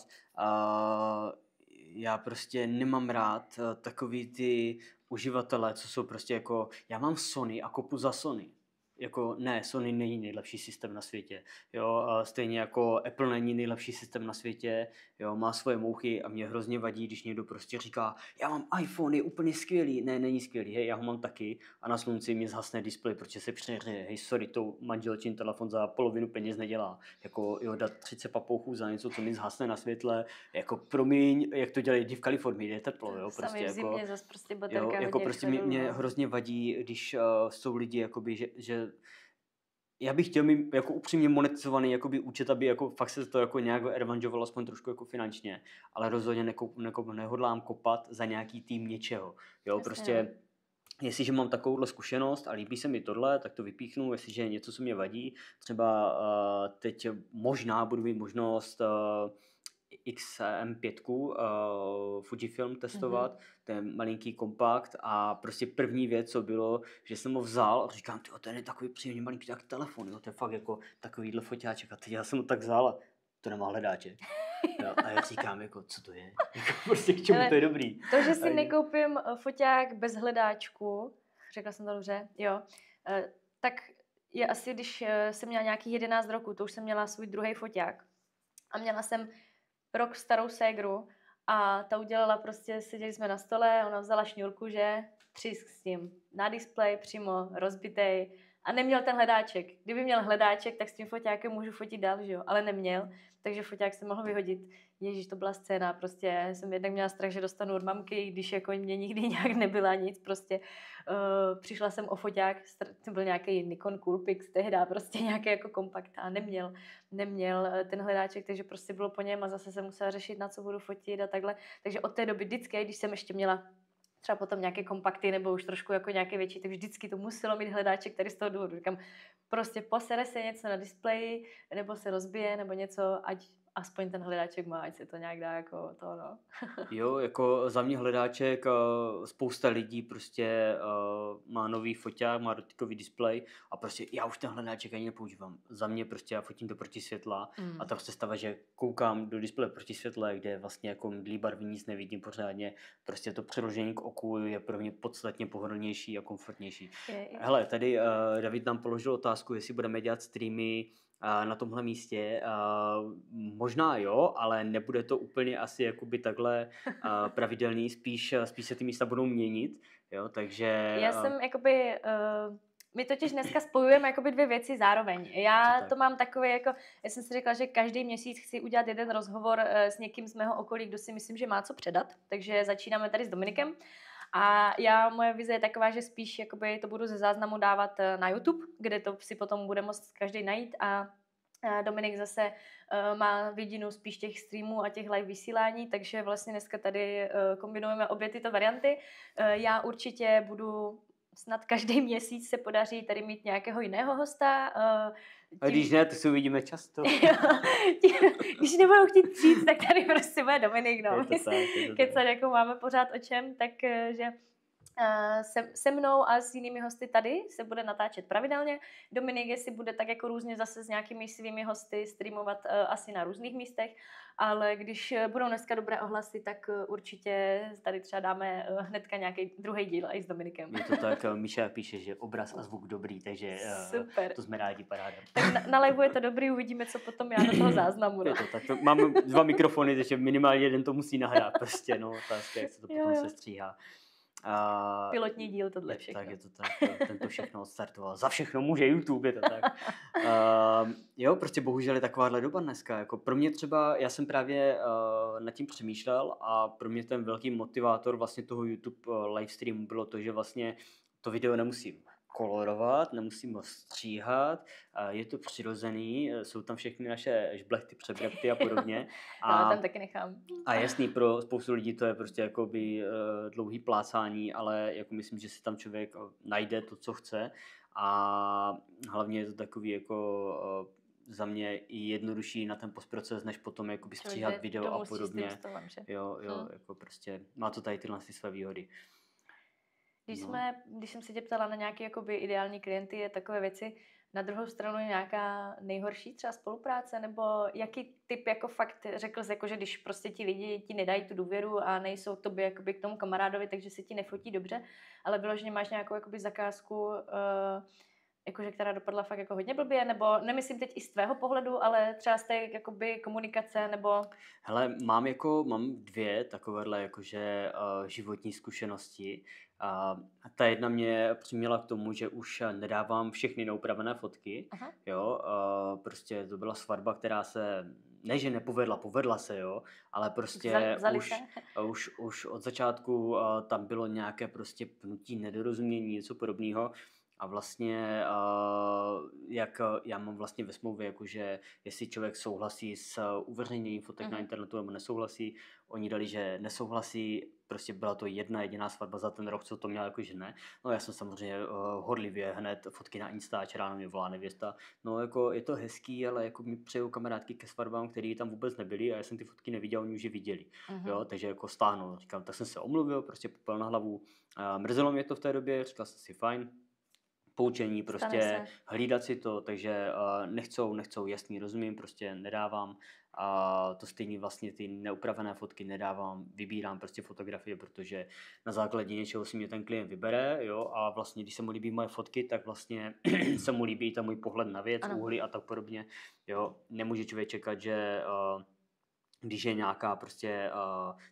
já prostě nemám rád takový ty uživatele, co jsou prostě jako, já mám Sony a kopu za Sony. Jako ne, Sony není nejlepší systém na světě, jo, stejně jako Apple není nejlepší systém na světě, jo, má svoje mouchy a mě hrozně vadí, když někdo prostě říká, já mám iPhone, je úplně skvělý, ne, není skvělý, hej, já ho mám taky a na slunci mi zhasne displej, protože se přehřeje, hej, sorry, to manželčin telefon za polovinu peněz nedělá, jako jo, dát 30 papouchů za něco, co mi zhasne na světle, jako promiň, jak to dělají lidi v Kalifornii, je teplo, jo, prostě jako, prostě baterka, jo, jako prostě mě hrozně vadí, když jsou lidi, jakoby, že já bych chtěl mít jako upřímně monetizovaný jakoby účet, aby jako fakt se to jako nějak evanžovalo aspoň trošku jako finančně, ale rozhodně nehodlám kopat za nějaký tým něčeho. Jo, prostě jestliže mám takovouhle zkušenost a líbí se mi tohle, tak to vypíchnu, jestliže je něco, co mě vadí. Třeba teď možná budu mít možnost XM5 Fujifilm testovat, to je malinký kompakt a prostě první věc, co bylo, že jsem ho vzal a říkám, tyjo, to je takový příjemný malinký tak telefon, jo, to je fakt jako takovýhle foťáček a teď já jsem ho tak vzal a to nemá hledáček. Jo, a já říkám, jako, co to je? Jako, prostě k čemu to je dobrý? To, že si nekoupím foťák bez hledáčku, řekla jsem to dobře, jo, tak je asi, když jsem měla nějakých 11 roků, to už jsem měla svůj druhý foťák. A měla jsem rok starou ségru a ta udělala prostě, seděli jsme na stole, ona vzala šňůrku, že, třísk s tím na displej přímo, rozbitej a neměl ten hledáček. Kdyby měl hledáček, tak s tím foťákem můžu fotit dál, že jo, ale neměl, takže foťák se mohl vyhodit. Ježíš, to byla scéna, prostě jsem jednak měla strach, že dostanu od mamky, když jako mě nikdy nějak nebyla nic, prostě přišla jsem o foťák, to byl nějaký Nikon Coolpix tehda, prostě nějaký jako kompakt a neměl ten hledáček, takže prostě bylo po něm a zase jsem musela řešit, na co budu fotit a takhle. Takže od té doby vždycky, když jsem ještě měla třeba potom nějaké kompakty nebo už trošku jako nějaké větší, tak vždycky to muselo mít hledáček tady z toho důvodu. Říkám, prostě posere se něco na displeji, nebo se rozbije, nebo něco, ať aspoň ten hledáček má, ať se to nějak dá jako to, no. Jo, jako za mě hledáček, spousta lidí prostě má nový foťák, má dotykový displej a prostě já už ten hledáček ani nepoužívám. Za mě prostě já fotím do protisvětla a ta představa, že koukám do displeje proti světle, kde vlastně jako mdlý barvy nic nevidím pořádně, prostě to přiložení k oku je pro mě podstatně pohodlnější a komfortnější. Hele, tady David nám položil otázku, jestli budeme dělat streamy na tomhle místě. Možná jo, ale nebude to úplně asi jakoby takhle pravidelný, spíš se ty místa budou měnit, jo, takže... Já jsem jakoby... My totiž dneska spojujeme jakoby dvě věci zároveň. Já to mám takové jako, já jsem si řekla, že každý měsíc chci udělat jeden rozhovor s někým z mého okolí, kdo si myslím, že má co předat, takže začínáme tady s Dominikem. A moje vize je taková, že spíš jakoby to budu ze záznamu dávat na YouTube, kde to si potom bude moct každý najít a Dominik zase má vidinu spíš těch streamů a těch live vysílání, takže vlastně dneska tady kombinujeme obě tyto varianty. Já určitě budu snad každý měsíc se podaří tady mít nějakého jiného hosta. A když ne, to si uvidíme často. Když nebudou chtít přijít, tak tady prostě bude Dominik. No. Kecat, jako máme pořád o čem, takže se mnou a s jinými hosty tady se bude natáčet pravidelně. Dominik, jestli bude tak jako různě zase s nějakými svými hosty streamovat asi na různých místech, ale když budou dneska dobré ohlasy, tak určitě tady třeba dáme hnedka nějaký druhý díl i s Dominikem. Je to tak, Míša píše, že obraz a zvuk dobrý, takže super. To jsme rádi, paráda. Tak na live je to dobrý, uvidíme, co potom já do toho záznamu. No. Je to tak, máme 2 mikrofony, takže minimálně jeden to musí nahrát prostě, no, otázka, jak se to potom sestříhá. Pilotní díl tohle všechno. Tak je to tak, tento všechno odstartoval. Za všechno může YouTube, je to tak. Jo, prostě bohužel je takováhle doba dneska. Jako pro mě třeba, já jsem právě nad tím přemýšlel a pro mě ten velký motivátor vlastně toho YouTube livestreamu bylo to, že vlastně to video nemusím kolorovat, nemusím ho stříhat, je to přirozený, jsou tam všechny naše žblechty, přebrepty a podobně. A tam taky nechám. A jasný, pro spoustu lidí to je prostě jakoby dlouhý plácání, ale jako myslím, že si tam člověk najde to, co chce a hlavně je to takový jako za mě i jednodušší na ten postproces, než potom jakoby stříhat video a podobně. Jo, jako prostě má to tady tyhle své výhody. Když jsem se tě ptala na nějaké jakoby ideální klienty, je takové věci, na druhou stranu je nějaká nejhorší třeba spolupráce, nebo jaký typ jako fakt řekl jsi, jako, že když prostě ti lidi ti nedají tu důvěru a nejsou k tobě jakoby k tomu kamarádovi, takže se ti nefotí dobře, ale vyloženě máš nějakou jakoby zakázku, jakože, která dopadla fakt jako hodně blbě, nebo nemyslím teď i z tvého pohledu, ale třeba z té jakoby komunikace, nebo... Hele, mám 2 takovéhle jakože životní zkušenosti. Ta jedna mě přiměla k tomu, že už nedávám všechny neupravené fotky. Aha. Jo, prostě to byla svatba, která se, ne že nepovedla, povedla se, jo, ale prostě už od začátku tam bylo nějaké prostě pnutí, nedorozumění, něco podobného. A vlastně, jak já mám vlastně ve smlouvě, jakože jestli člověk souhlasí s uveřejněním fotek na internetu nebo nesouhlasí, oni dali, že nesouhlasí, prostě byla to jedna jediná svatba za ten rok, co to měla, jakože ne. No já jsem samozřejmě horlivě hned fotky na Instač, ráno mě volá nevěsta. No jako je to hezký, ale jako mi přejou kamarádky ke svatbám, které tam vůbec nebyly a já jsem ty fotky neviděl, oni už je viděli. Jo, takže jako stáhnu. Říkám, tak jsem se omluvil, prostě popel na hlavu. Mrzelo mě to v té době, říkal jsem si fajn. poučení, Stane prostě se. hlídat si to, takže nechcou, jasný, rozumím, prostě nedávám. A to stejně vlastně ty neupravené fotky nedávám, vybírám prostě fotografie, protože na základě něčeho si mě ten klient vybere, jo, a vlastně když se mu líbí moje fotky, tak vlastně se mu líbí ten můj pohled na věc, Ano. úhly a tak podobně, jo. Nemůže člověk čekat, že když je nějaká prostě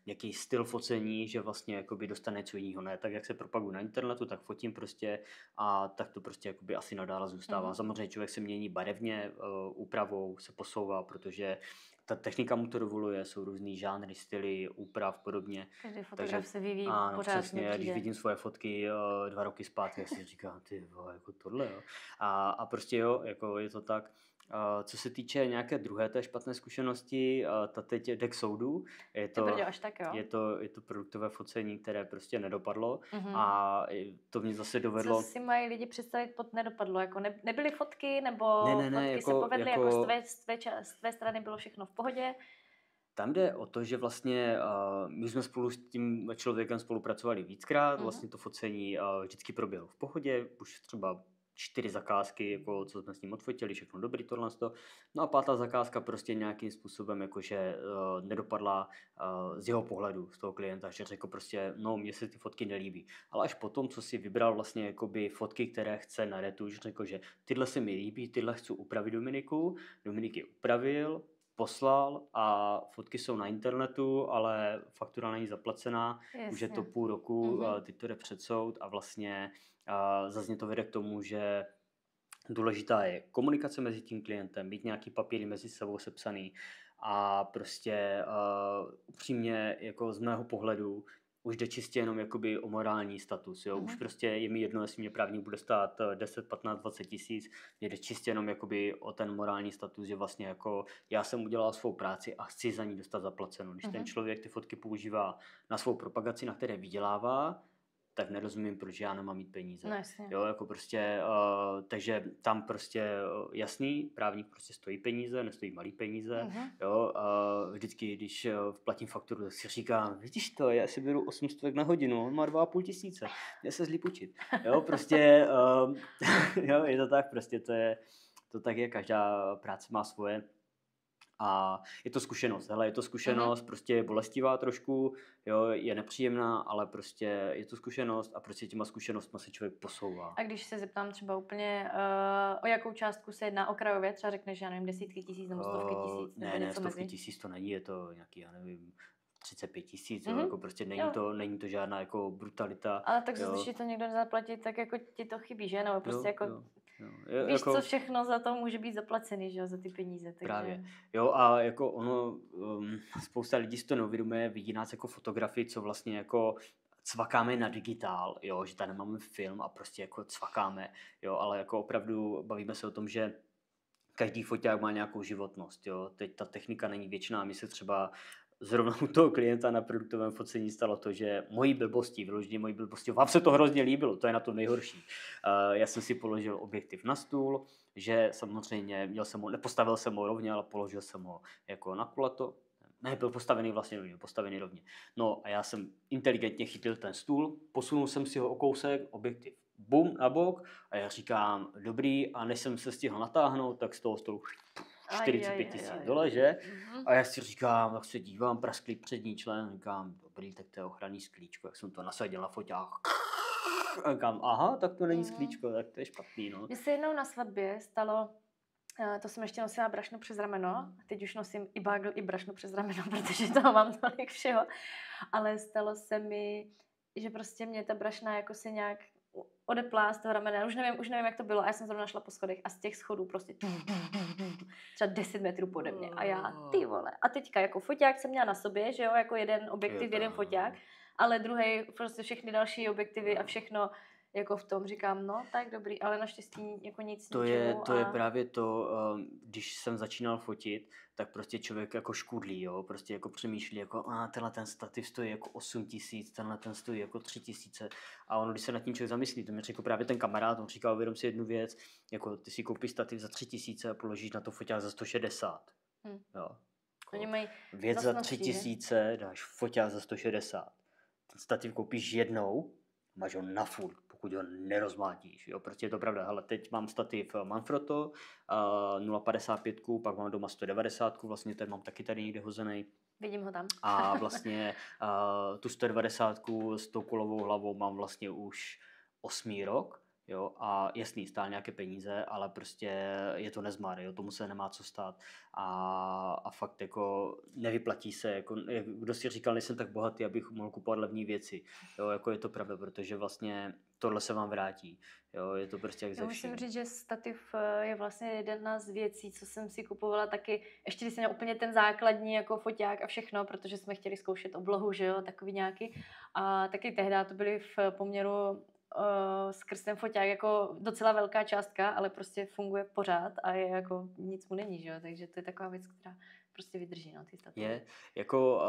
nějaký styl focení, že vlastně jakoby dostane něco jiného, ne? Tak jak se propaguju na internetu, tak fotím prostě a tak to prostě jakoby asi nadále zůstává. Samozřejmě člověk se mění barevně, úpravou se posouvá, protože ta technika mu to dovoluje, jsou různý žánry, styly, úprav, podobně. Každý fotograf se vyvíjí Ano, pořád, přesně, mně když přijde. vidím svoje fotky 2 roky zpátky, tak si říkám, ty vole, jako tohle, jo. A prostě jo, jako je to tak. Co se týče nějaké druhé té špatné zkušenosti, ta teď jde k soudu. Je Ty brďo, až tak jo. je to produktové focení, které prostě nedopadlo Mhm. a to mě zase dovedlo. Co si mají lidi představit pod nedopadlo? Jako nebyly fotky, nebo Ne, fotky se jako- povedly, jako- z tvé strany bylo všechno v pohodě? Tam jde o to, že vlastně my jsme spolu s tím člověkem spolupracovali víckrát, vlastně to focení vždycky proběhlo v pohodě, už třeba 4 zakázky, jako, co jsme s ním odfotili, všechno dobrý, tohle. No a 5. zakázka prostě nějakým způsobem jakože nedopadla z jeho pohledu, z toho klienta, že řekl prostě, no mně se ty fotky nelíbí. Ale až potom, co si vybral vlastně jakoby fotky, které chce na retuš, řekl, že tyhle se mi líbí, tyhle chci upravit Dominiku, Dominik je upravil, poslal a fotky jsou na internetu, ale faktura není zaplacená, už je to Jasně. půl roku, teď to jde před soud a vlastně zase to vede k tomu, že důležitá je komunikace mezi tím klientem, mít nějaký papíry mezi sebou sepsaný a prostě upřímně jako z mého pohledu už jde čistě jenom jakoby o morální status, jo. Už prostě je mi jedno, jestli mě právník bude stát 10, 15, 20 tisíc, jde čistě jenom jakoby o ten morální status, že vlastně jako já jsem udělal svou práci a chci za ní dostat zaplaceno. Když ten člověk ty fotky používá na svou propagaci, na které vydělává, tak nerozumím, proč já nemám mít peníze. No jasně. Jo, jako prostě, takže tam prostě jasný, právník prostě stojí peníze, nestojí malý peníze, jo, vždycky, když platím fakturu, tak si říkám, vidíš to, já si beru 800 na hodinu, on má 2,5 tisíce, já se zlí učit, jo, prostě, jo, je to tak, prostě to tak je, každá práce má svoje. A je to zkušenost, hele, je to zkušenost, prostě je bolestivá trošku, jo, je nepříjemná, ale prostě je to zkušenost a prostě těma zkušenostma se člověk posouvá. A když se zeptám třeba úplně, o jakou částku se jedná okrajově, třeba řekneš, já nevím, desítky tisíc nebo stovky tisíc, nebo Ne, něco stovky mezi. tisíc to není, je to nějaký, já nevím, 35 tisíc, jako prostě není to žádná jako brutalita. Ale tak když ti to někdo nezaplatí, tak jako ti to chybí, že? Nebo prostě jo. Víš, jako, co všechno za to může být zaplacený, že jo, za ty peníze. Takže... Právě. Jo, a jako ono, spousta lidí si to neuvědomuje, vidí nás jako fotografii, co vlastně jako cvakáme na digitál, jo, že tady máme film a prostě jako cvakáme, jo, ale jako opravdu bavíme se o tom, že každý foťák má nějakou životnost, jo, teď ta technika není věčná, my se třeba zrovna u toho klienta na produktovém focení stalo to, že vyloženě mojí blbosti, vám se to hrozně líbilo, to je na to nejhorší. Já jsem si položil objektiv na stůl, že samozřejmě nepostavil jsem ho rovně, ale položil jsem ho jako na kulato. Ne, byl postavený rovně. No a já jsem inteligentně chytil ten stůl, posunul jsem si ho o kousek, objektiv bum, na bok a já říkám, dobrý, a než jsem se stihl natáhnout, tak z toho stolu 45 tisíc dole, že? A já si říkám, tak se dívám, prasklý přední člen, říkám, dobrý, tak to je ochranný sklíčko, jak jsem to nasadil na foťák. A říkám, aha, tak to není sklíčko, tak to je špatný, no. Mně se jednou na svatbě stalo, to jsem ještě nosila brašno přes rameno, a teď už nosím i bagl, i brašno přes rameno, protože toho mám tolik všeho, ale stalo se mi, že prostě mě ta brašna jako se nějak odeplá z toho ramena, už nevím, jak to bylo, a já jsem zrovna šla po schodech a z těch schodů prostě třeba 10 metrů pode mě a já, ty vole. A teďka jako foťák jsem měla na sobě, že jo, jako jeden objektiv, jeden foťák, ale druhý, prostě všechny další objektivy a všechno jako v tom říkám, no tak dobrý, ale naštěstí jako nic to je právě to, když jsem začínal fotit, tak prostě člověk jako škudlí, jo, prostě jako přemýšlí, jako tenhle ten stativ stojí jako 8 tisíc, tenhle ten stojí jako 3 tisíce a ono, když se nad tím člověk zamyslí, to mi řekl právě ten kamarád, on říkal, uvědom si jednu věc, jako ty si koupíš stativ za 3 tisíce a položíš na to foťák za 160, jo. Oni mají věc za 3 tisíce, dáš foťák za 160, ten stativ koupíš jednou, máš ho na furt. pokud ho nerozmlátíš. Jo? Prostě je to pravda. Hele, teď mám stativ Manfrotto 0,55, pak mám doma 190, vlastně ten mám taky tady někde hozený. Vidím ho tam. A vlastně tu 190 s tou kulovou hlavou mám vlastně už 8. rok. Jo, a jasný, stál nějaké peníze, ale prostě je to nezmar, jo, tomu se nemá co stát a fakt jako nevyplatí se, jako, kdo si říkal, nejsem tak bohatý, abych mohl kupovat levné věci, jo, jako je to pravda, protože vlastně tohle se vám vrátí, jo, je to prostě jak ze vším. Musím říct, že stativ je vlastně jedna z věcí, co jsem si kupovala taky, ještě když jsem měla úplně ten základní jako foťák a všechno, protože jsme chtěli zkoušet oblohu, že jo, takový nějaký a taky tehdy to byly v poměru skrz ten foťák jako docela velká částka, ale prostě funguje pořád a je jako nic mu není, že jo? Takže to je taková věc, která prostě vydrží, no, ty stativy. Je, jako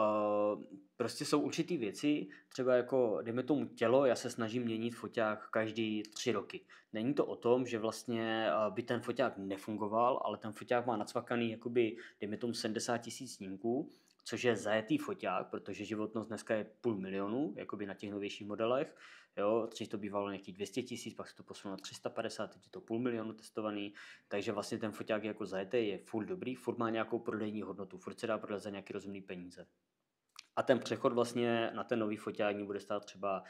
prostě jsou určitý věci, třeba jako, dejme tomu tělo, já se snažím měnit foťák každý 3 roky. Není to o tom, že vlastně by ten foťák nefungoval, ale ten foťák má nacvakaný, jakoby, dejme tomu 70 000 snímků, což je zajetý foťák, protože životnost dneska je 500 000, jakoby na těch novějších modelech. Jo, dřív to bývalo nějakých 200 000, pak se to posunulo na 350, teď je to 500 000 testovaný, takže vlastně ten foťák je jako zajetý, je furt dobrý, furt má nějakou prodejní hodnotu, furt se dá prodat za nějaký rozumný peníze. A ten přechod vlastně na ten nový foťák bude stát třeba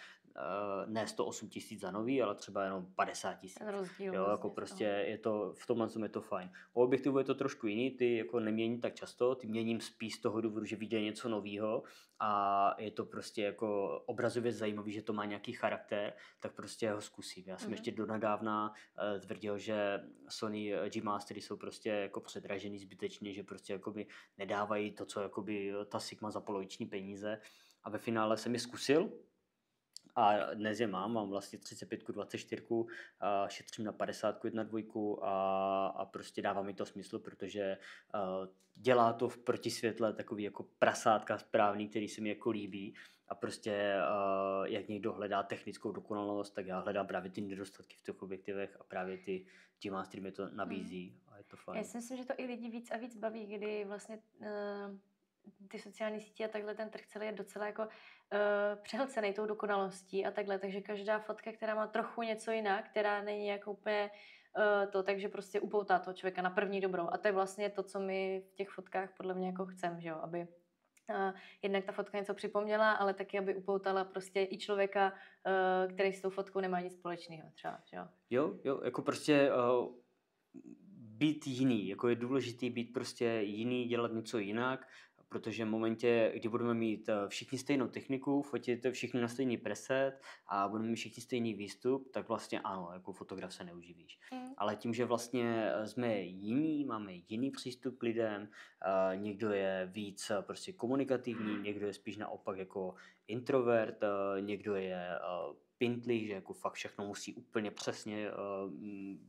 ne 108 000 za nový, ale třeba jenom 50 000. Jo, jako vlastně prostě je to, v tomhle je to fajn. U objektivu je to trošku jiný, ty jako nemění tak často, ty měním spíš z toho důvodu, že vidějí něco nového a je to prostě jako obrazově zajímavý, že to má nějaký charakter, tak prostě ho zkusím. Já jsem ještě donedávna tvrdil, že Sony G-Mastery jsou prostě jako předražený zbytečně, že prostě jakoby nedávají to, co jakoby ta Sigma za poloviční peníze a ve finále jsem je zkusil a dnes je mám vlastně 35-24, šetřím na 50-1.2 a prostě dává mi to smysl, protože dělá to v protisvětle takový jako prasátka správný, který se mi jako líbí a prostě jak někdo hledá technickou dokonalost, tak já hledám právě ty nedostatky v těch objektivech a právě ty G-Mastery mi to nabízí a je to fajn. Já si myslím, že to i lidi víc a víc baví, kdy vlastně ty sociální sítě a takhle ten trh celý je docela jako přehlcený tou dokonalostí a takhle, takže každá fotka, která má trochu něco jinak, která není jako úplně takže prostě upoutá toho člověka na první dobrou a to je vlastně to, co my v těch fotkách podle mě jako chceme, že jo, aby jednak ta fotka něco připomněla, ale taky, aby upoutala prostě i člověka, který s tou fotkou nemá nic společného třeba, že jo. Jo, jako prostě být jiný, jako je důležitý být prostě jiný, dělat něco jinak, protože v momentě, kdy budeme mít všichni stejnou techniku, fotit všichni na stejný preset a budeme mít všichni stejný výstup, tak vlastně ano, jako fotograf se neuživíš. Ale tím, že vlastně jsme jiní, máme jiný přístup k lidem, někdo je víc prostě komunikativní, někdo je spíš naopak jako introvert, někdo je pintlý, že jako fakt všechno musí úplně přesně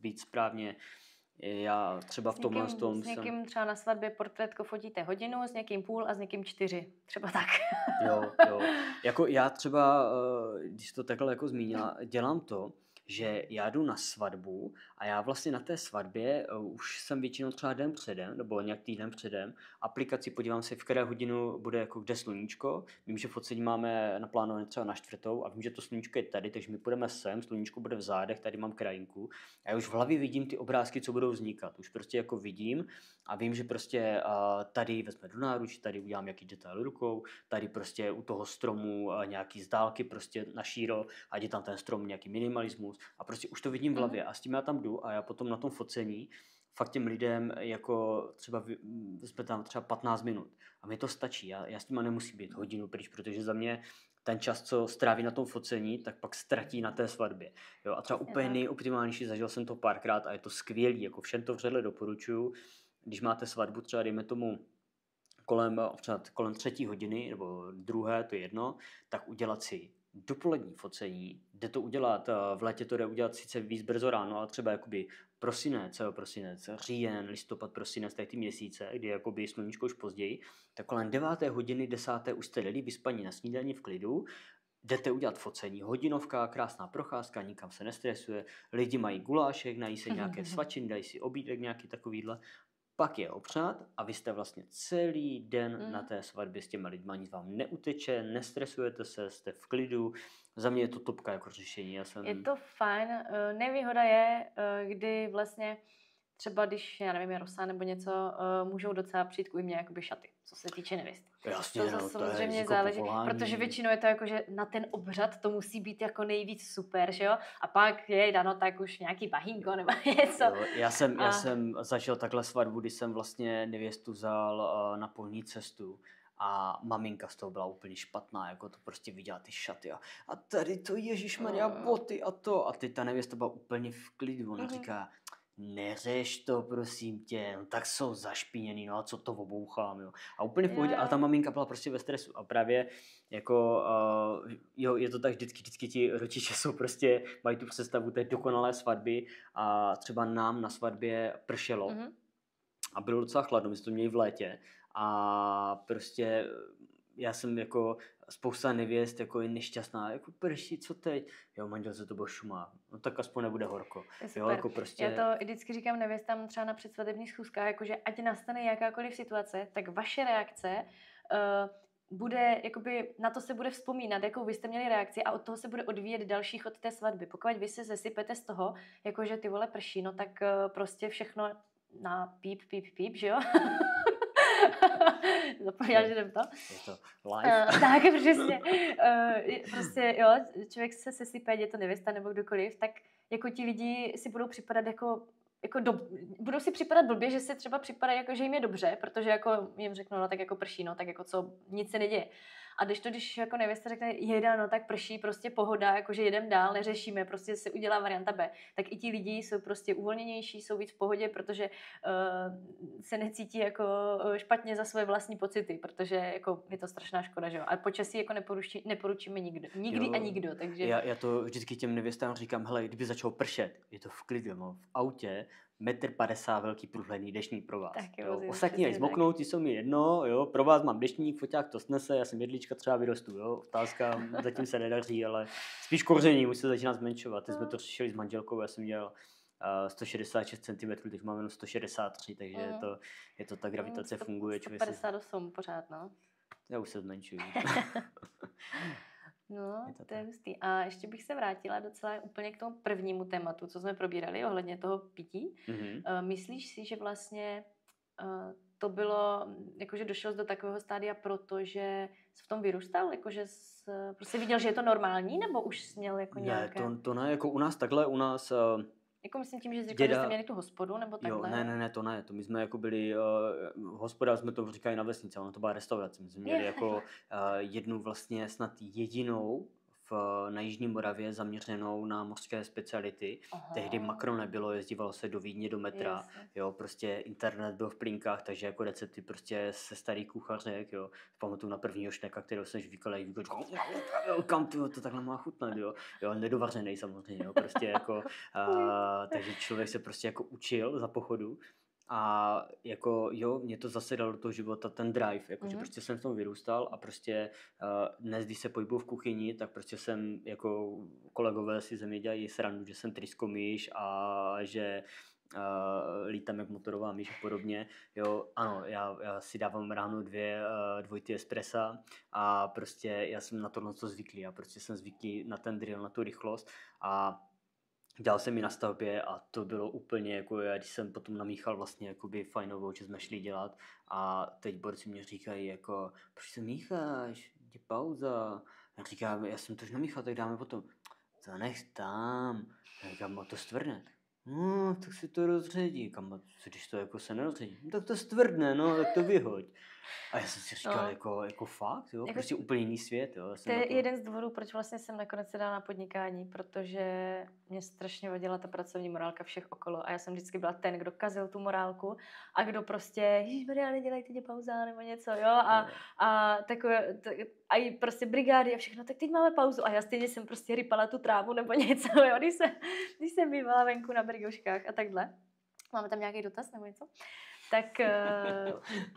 být správně. Já třeba v tomhle s někým třeba na svatbě portrétko fotíte hodinu, s někým půl a s někým 4. Třeba tak. Jo. Jako já třeba, když to takhle jako zmínila, dělám to, že já jdu na svatbu a já vlastně na té svatbě už jsem většinou třeba den předem, nebo nějak týden předem, aplikaci podívám se, v které hodinu bude jako kde sluníčko. Vím, že focení máme naplánované třeba na 4. a vím, že to sluníčko je tady, takže my půjdeme sem, sluníčko bude v zádech, tady mám krajinku. A já už v hlavě vidím ty obrázky, co budou vznikat. Už prostě jako vidím a vím, že prostě tady vezme do náručí, tady udělám nějaký detail rukou, tady prostě u toho stromu nějaký z dálky prostě na šíro, ať je tam ten strom nějaký minimalismus. A prostě už to vidím v hlavě a s tím já tam jdu a já potom na tom focení fakt těm lidem jako třeba jsme tam třeba 15 minut a mi to stačí, já s tím nemusím být hodinu pryč, protože za mě ten čas, co stráví na tom focení, tak pak ztratí na té svatbě. Jo, a třeba úplně nejoptimálnější, zažil jsem to párkrát a je to skvělý, jako všem to vřele doporučuju, když máte svatbu třeba dejme tomu kolem 3. hodiny nebo 2, to je jedno, tak udělat si dopolední focení, jde to udělat, v létě to jde udělat sice víc brzo ráno, ale třeba jakoby prosinec, říjen, listopad, prosinec, tady ty měsíce, kdy jakoby sluníčko už později, tak kolem 9. hodiny, 10. už jste dali vyspaní na snídani v klidu, jdete udělat focení, hodinovka, krásná procházka, nikam se nestresuje, lidi mají gulášek, nají se nějaké svačiny, dají si obídek nějaký takovýhle pak je obřad a vy jste vlastně celý den na té svatbě s těma lidma, nic vám neuteče, nestresujete se, jste v klidu. Za mě je to topka jako řešení. Je to fajn. Nevýhoda je, kdy vlastně třeba když, já nevím, je rosa nebo něco, můžou docela přijít k újmě jakoby šaty, co se týče nevěst. Jasně, to zase samozřejmě záleží, protože většinou je to jako, že na ten obřad to musí být jako nejvíc super, že jo? A pak je dano tak už nějaký bahínko nebo něco. Jo, já jsem zažil takhle svatbu, kdy jsem vlastně nevěstu vzal na polní cestu. A maminka z toho byla úplně špatná, jako to prostě viděla ty šaty a tady to ježišmarja boty a to. A teď ta nevěsta byla úplně v klidu, ona říká, neřeš to, prosím tě, no, tak jsou zašpiněný, no a co to obouchám, jo. A úplně v pohodě, ale ta maminka byla prostě ve stresu a právě jako, jo, je to tak vždycky ti rodiče jsou prostě, mají tu představu té dokonalé svatby a třeba nám na svatbě pršelo a bylo docela chladno, my jsme to měli v létě a prostě já jsem jako spousta nevěst jako je nešťastná, jako prší, co teď? Jo, manželce to byl šumá, no tak aspoň nebude horko. Jo, jako prostě... Já to vždycky říkám nevěstám třeba na předsvatebních schůzkách, jakože ať nastane jakákoliv situace, tak vaše reakce bude, jakoby, na to se bude vzpomínat, jakou vy jste měli reakci a od toho se bude odvíjet další chod té svatby. Pokud vy se zesypete z toho, jakože ty vole prší, no tak prostě všechno na píp, že jo? Zapomněla, že jdem to. Je to live. Tak, přesně. Prostě, jo, člověk se sesype, je to nevěsta nebo kdokoliv, tak jako ti lidi si budou připadat jako budou si připadat blbě, že se třeba připadají jako, že jim je dobře, protože jako jim řeknou, no tak jako prší, no tak jako co, nic se neděje. A když jako nevěsta řekne, jeda, no tak prší, prostě pohoda, jakože jedem dál, neřešíme, prostě se udělá varianta B, tak i ti lidi jsou prostě uvolněnější, jsou víc v pohodě, protože se necítí jako špatně za svoje vlastní pocity, protože jako je to strašná škoda, že jo. A počasí jako neporučíme nikdy a nikdo, takže... Já to vždycky těm nevěstám říkám, hele, kdyby začalo pršet, je to v klidu, no, v autě, 1,50 m velký průhledný deštník pro vás. Jo, ostatní až zmoknou, ti jsou mi jedno, jo, pro vás mám deštník, foťák to snese, já jsem jedlička, třeba vyrostu, jo, otázka, zatím se nedaří, ale spíš koření musí začínat zmenšovat. Teď jsme to řešili s manželkou, já jsem dělal 166 cm, teď máme jenom 163, takže je to ta gravitace funguje. 158 pořád, no. Já už se zmenšuju. No, to je hustý. A ještě bych se vrátila docela úplně k tomu prvnímu tématu, co jsme probírali ohledně toho pití. Myslíš si, že vlastně to bylo, jakože došel do takového stádia, protože jsi v tom vyrůstal? Jakože prostě viděl, že je to normální, nebo už jsi měl jako nějaké... Ne, to ne, jako u nás takhle, u nás... Jako myslím tím, že jsi říkal, že jste měli tu hospodu, nebo takhle? Jo, ne, to ne, to my jsme jako byli, hospoda jsme to říkali na vesnici, ono to byla restaurace, my jsme měli jako jednu vlastně snad jedinou na Jižní Moravě zaměřenou na mořské speciality. Tehdy makro nebylo, jezdívalo se do Vídně, do metra, jo, prostě internet byl v plinkách, takže jako recepty prostě se starých kuchařek, jo. Pamatuju na prvního šneka, kterého jsem žvíkal, kam to takhle má chutnat, jo, nedovařenej samozřejmě, jo, prostě jako, takže člověk se prostě jako učil za pochodu. A jako jo, mě to zase dalo do toho života ten drive, jakože prostě jsem v tom vyrůstal a prostě dnes, když se pohybuju v kuchyni, tak prostě jsem jako kolegové si ze mě dělají srandu, že jsem tryskomýš a že lítám jak motorová myš a podobně. Jo, ano, já si dávám ráno dvojitý espressa a prostě já jsem na tohle zvyklý, já prostě jsem zvyklý na ten drill, na tu rychlost a dělal jsem ji na stavbě a to bylo úplně jako já, když jsem potom namíchal vlastně jakoby fajnovou, že jsme šli dělat a teď borci mě říkají jako, proč se mícháš, jde pauza. Já říkám, já jsem to už namíchal, tak dáme potom. To nech tam. Já říkám, to stvrdne. No, tak si to rozředí. Kam, co když to jako se nerozředí? No, tak to stvrdne, no, tak to vyhoď. A já jsem si říkal, jako fakt, jo, prostě úplně jiný svět, jo. To je jeden z důvodů, proč vlastně jsem nakonec se dala na podnikání, protože mě strašně vadila ta pracovní morálka všech okolo a já jsem vždycky byla ten, kdo kazil tu morálku a kdo prostě, ježišmarja, nedělejte tě pauza nebo něco, jo, a takové, a i prostě brigády a všechno, tak teď máme pauzu a já stejně jsem prostě rypala tu trávu nebo něco, jo, když jsem bývala venku na brigouškách a takhle. Máme tam nějaký dotaz nebo něco? Tak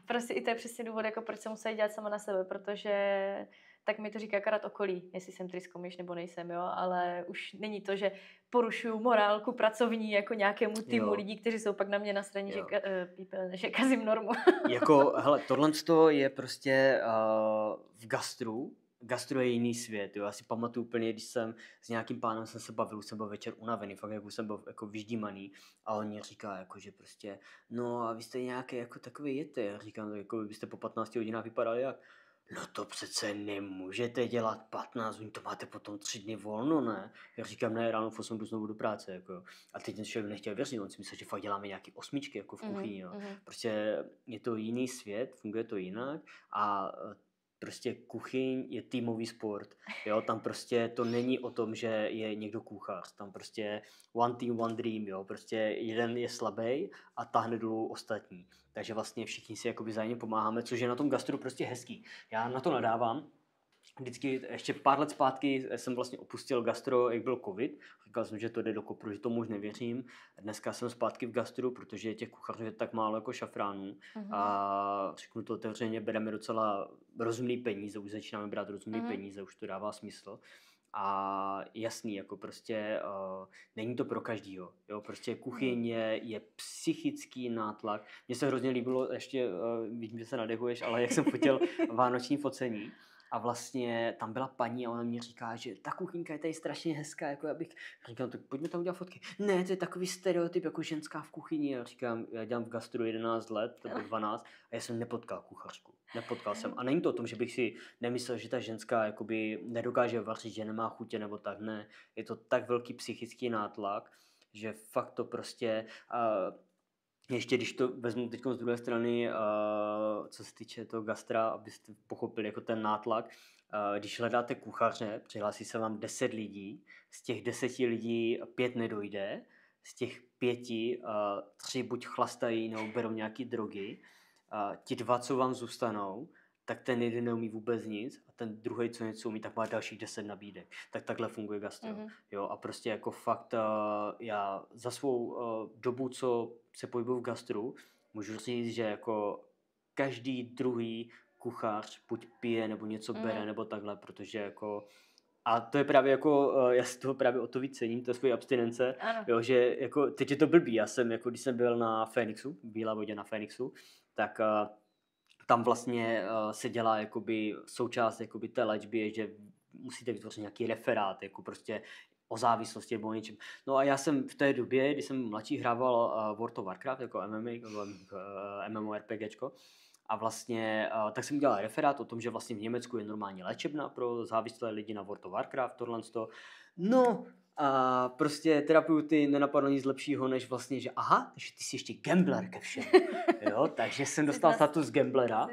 prostě i to je přesně důvod, jako proč jsem musela dělat sama na sebe, protože tak mi to říká akorát okolí, jestli jsem tryskomyš nebo nejsem, jo, ale už není to, že porušuju morálku pracovní jako nějakému týmu lidí, kteří jsou pak na mě nasraní, že kazím normu. Jako, hele, tohle je prostě v gastru. Gastro je jiný svět, jo. Já si pamatuju úplně, když jsem s nějakým pánem se bavil, jsem byl večer unavený, fakt jako jsem byl jako vyždímaný a on mi říká, jako, že prostě, no a vy jste nějaký jako takový jete. Já říkám, jako vy byste po 15 hodinách vypadali jak? No to přece nemůžete dělat 15, oni to máte potom 3 dny volno, ne? Já říkám, ne, ráno v 8 jdu znovu do práce, jako. A teď ten člověk nechtěl věřit, on si myslel, že fakt děláme nějaký 8 jako v kuchyni, jo. Prostě je to jiný svět, funguje to jinak a prostě kuchyň je týmový sport, jo, tam prostě to není o tom, že je někdo kuchař, tam prostě one team, one dream, jo, prostě jeden je slabý a táhne dolů ostatní, takže vlastně všichni si jakoby vzájemně pomáháme, což je na tom gastru prostě hezký. Já na to nadávám, vždycky ještě pár let zpátky jsem vlastně opustil gastro, jak byl covid. Říkal jsem, že to jde do kopru, že tomu už nevěřím. Dneska jsem zpátky v gastru, protože těch kuchařů je tak málo jako šafránů. A řeknu to otevřeně, bereme docela rozumný peníze, už začínáme brát rozumný peníze, už to dává smysl. A jasný, jako prostě není to pro každýho. Jo? Prostě kuchyň je psychický nátlak. Mně se hrozně líbilo, ještě vidím, že se nadechuješ, ale jak jsem fotil vánoční focení, a vlastně tam byla paní a ona mě říká, že ta kuchyňka je tady strašně hezká, jako já bych říkal, tak pojďme tam udělat fotky. Ne, to je takový stereotyp, jako ženská v kuchyni. Já říkám, já dělám v gastru 11 let, nebo 12 a já jsem nepotkal kuchařku. Nepotkal jsem. A není to o tom, že bych si nemyslel, že ta ženská jakoby nedokáže vařit, že nemá chutě nebo tak, ne. Je to tak velký psychický nátlak, že fakt to prostě... Ještě když to vezmu teď z druhé strany, co se týče toho gastra, abyste pochopili jako ten nátlak, když hledáte kuchaře, přihlásí se vám 10 lidí, z těch 10 lidí 5 nedojde, z těch 5 3 buď chlastají nebo berou nějaký drogy, ti 2, co vám zůstanou, tak ten jeden neumí vůbec nic a ten druhý, co něco umí, tak má dalších 10 nabídek. Tak takhle funguje gastro. Jo, a prostě jako fakt já za svou dobu, co se pohybuju v gastru, můžu říct, že jako každý druhý kuchař buď pije nebo něco bere nebo takhle, protože jako a to je právě jako, já si toho právě o to víc cením, to je svoje abstinence, jo, že jako, teď je to blbý, já jsem jako, když jsem byl na Fénixu, v Bílé vodě na Fénixu, tak tam vlastně se dělá jakoby součást jakoby té léčby je, že musíte vytvořit nějaký referát, jako prostě o závislosti nebo o něčem. No a já jsem v té době, kdy jsem mladší, hrával World of Warcraft jako MMORPGčko a vlastně tak jsem udělal referát o tom, že vlastně v Německu je normální léčebna pro závislé lidi na World of Warcraft, tohle. No a prostě terapeuty nenapadlo nic lepšího, než vlastně, že aha, takže ty jsi ještě gambler ke všem. Jo, takže jsem dostal status gamblera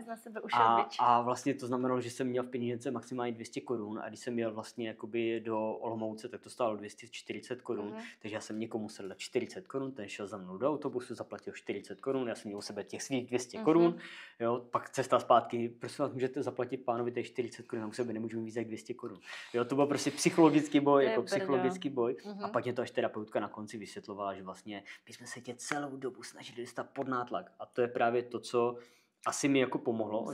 a vlastně to znamenalo, že jsem měl v penížence maximálně 200 korun a když jsem měl vlastně jakoby do Olomouce, tak to stálo 240 korun, takže já jsem někomu musel dát 40 korun, ten šel za mnou do autobusu, zaplatil 40 korun, já jsem měl u sebe těch svých 200 korun, jo, pak cesta zpátky, prosím vás, můžete zaplatit pánovi těch 40 korun, já u sebe nemůžu víc jak 200 korun. Jo, to byl prostě psychologický boj, jako psychologický boj. A pak mě to až terapeutka na konci vysvětlovala, že vlastně my jsme se tě celou dobu snažili dostat pod nátlak. A to je právě to, co asi mi jako pomohlo.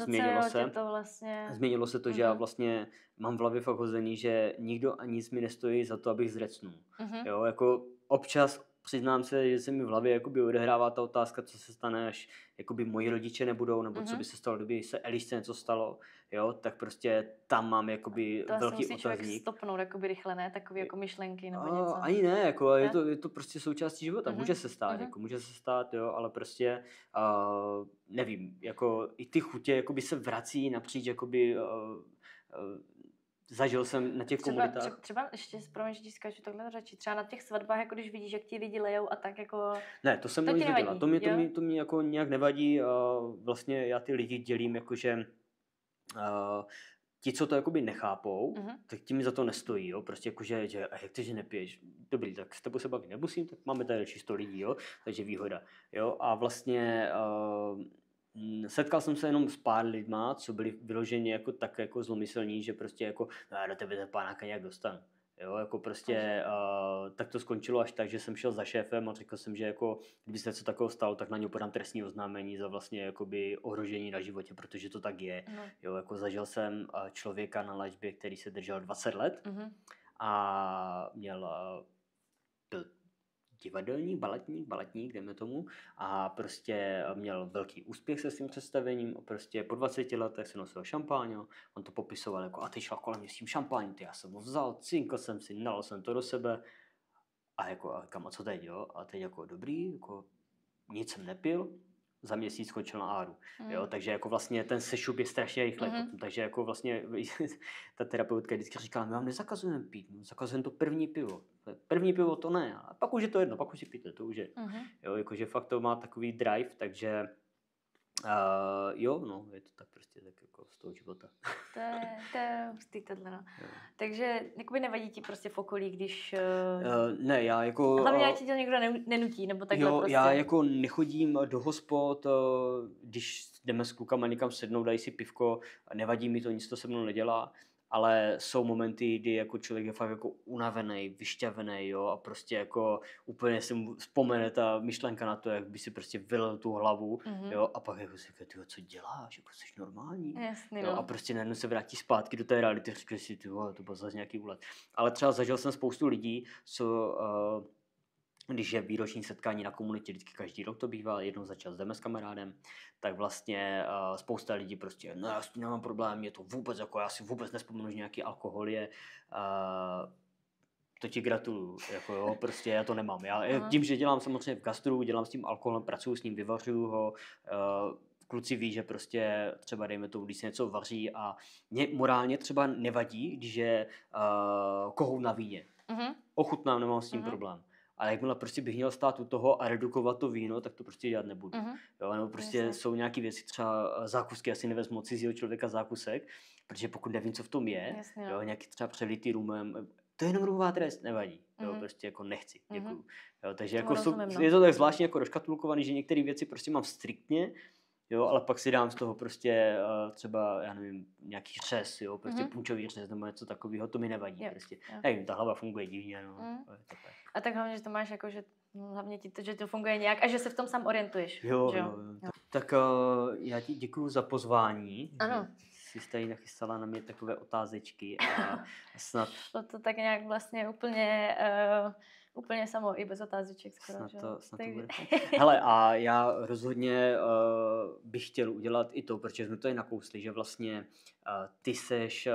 Změnilo se to, že já vlastně mám v hlavě fakt hozený, že nikdo a nic mi nestojí za to, abych zrecnul. Jo, jako občas přiznám se, že se mi v hlavě jakoby odehrává ta otázka, co se stane, až jakoby moji rodiče nebudou, nebo co by se stalo, kdyby se Elišce něco stalo, jo, tak prostě tam mám jakoby to velký otazník. To asi musí člověk stopnout jakoby rychle, ne? Takový jako myšlenky nebo něco. Ani ne, jako je to prostě součástí života, může se stát, jako může se stát, jo, ale prostě nevím, jako i ty chutě jakoby se vrací napříč, jakoby zažil jsem na těch komunitách. Třeba ještě, promiň, že ti skáču takhle řeči, třeba na těch svatbách, jako když vidíš, jak ti lidi lejou a tak jako... Ne, to jsem nic nedělal, to mě jako nějak nevadí, vlastně já ty lidi dělím, jakože ti, co to jakoby nechápou, tak ti mi za to nestojí, jo, prostě jakože, že a jak ty, že nepiješ, dobrý, tak s tebou se bavit nemusím, tak máme tady čisto lidí, jo, takže výhoda, jo, a vlastně setkal jsem se jenom s pár lidma, co byli vyloženě jako tak jako zlomyslní, že prostě jako, no já do tebe ten pánáka nějak dostanu. Jo, jako prostě tak to skončilo až tak, že jsem šel za šéfem a řekl jsem, že jako, kdyby se něco takového stalo, tak na něj podám trestní oznámení za vlastně jakoby ohrožení na životě, protože to tak je. No. Jo, jako zažil jsem člověka na léčbě, který se držel 20 let a měl byl divadelník, baletník, dejme tomu, a prostě měl velký úspěch se svým představením, prostě po 20 letech se nosil šampáň, on to popisoval jako a ty šla kolem mě s tím šampáním, ty já jsem ho vzal, cinkl jsem si, nalil jsem to do sebe a jako a kam a co teď, jo, a teď jako dobrý, jako nic jsem nepil, za měsíc skočil na áru, jo, takže jako vlastně ten sešup je strašně rychle potom, takže jako vlastně ta terapeutka vždycky říkala, my vám nezakazujeme pít, zakazujeme to první pivo to ne, a pak už je to jedno, pak už si píte, to už je, jo, jakože fakt to má takový drive, takže jo, no, je to tak prostě tak jako z toho života. To je hustý tohle, no. Takže jakoby nevadí ti prostě v okolí, když... Ne, já jako... Hlavně ať ti to někdo nenutí, nebo takhle jo, prostě. já jako nechodím do hospod, když jdeme s klukama někam sednout, dají si pivko, nevadí mi to, nic to se mnou nedělá, ale jsou momenty, kdy jako člověk je fakt jako unavený, vyšťavený, jo, a prostě jako úplně se mu vzpomene ta myšlenka na to, jak by si prostě vylil tu hlavu, jo, a pak jako si říká, tyjo, co děláš, jako jsi normální, Jasný, jo, no. a prostě najednou se vrátí zpátky do té reality, říkáš si, tyjo, to byl zase nějaký úlet. Ale třeba zažil jsem spoustu lidí, co... když je výroční setkání na komunitě, vždycky každý rok to bývá, jednou za čas jdeme s kamarádem, tak vlastně spousta lidí prostě, no já s tím nemám problém, mě to vůbec, jako já si vůbec nespomenu, že nějaký alkohol je, to ti gratuluju, jako jo, prostě já to nemám. Já tím, že dělám samozřejmě v gastru, dělám s tím alkoholem, pracuji s ním, vyvařuju ho, kluci ví, že prostě třeba dejme tomu, když se něco vaří a mě morálně třeba nevadí, když je kohout na víně. Ochutnám, nemám s tím problém. Ale jakmile prostě bych měl stát u toho a redukovat to víno, tak to prostě dělat nebudu. Jo, nebo prostě jsou nějaké věci, třeba zákusky, asi nevezmu od cizího člověka zákusek, protože pokud nevím, co v tom je, jo, nějaký třeba přelitý rumem, to je jenom rumová trest, nevadí. Jo, prostě jako nechci, děkuju. Jo, takže jako je to tak zvláštně jako rozkatulkovaný, že některé věci prostě mám striktně, jo, ale pak si dám z toho prostě třeba, já nevím, nějaký řez, jo, prostě punčový řez nebo něco takového, to mi nevadí, prostě. Nevím, ta hlava funguje divně, no. A tak hlavně, že to máš jako, že hlavně ti to, že to funguje nějak a že se v tom sám orientuješ. Jo. Tak já ti děkuju za pozvání. Ano. Jsi tady nachystala na mě takové otázečky a snad... Šlo to tak nějak vlastně úplně samo, i bez otázeček skoro. Snad to bude. Hele, a já rozhodně bych chtěl udělat i to, protože jsme to tady nakousli, že vlastně ty seš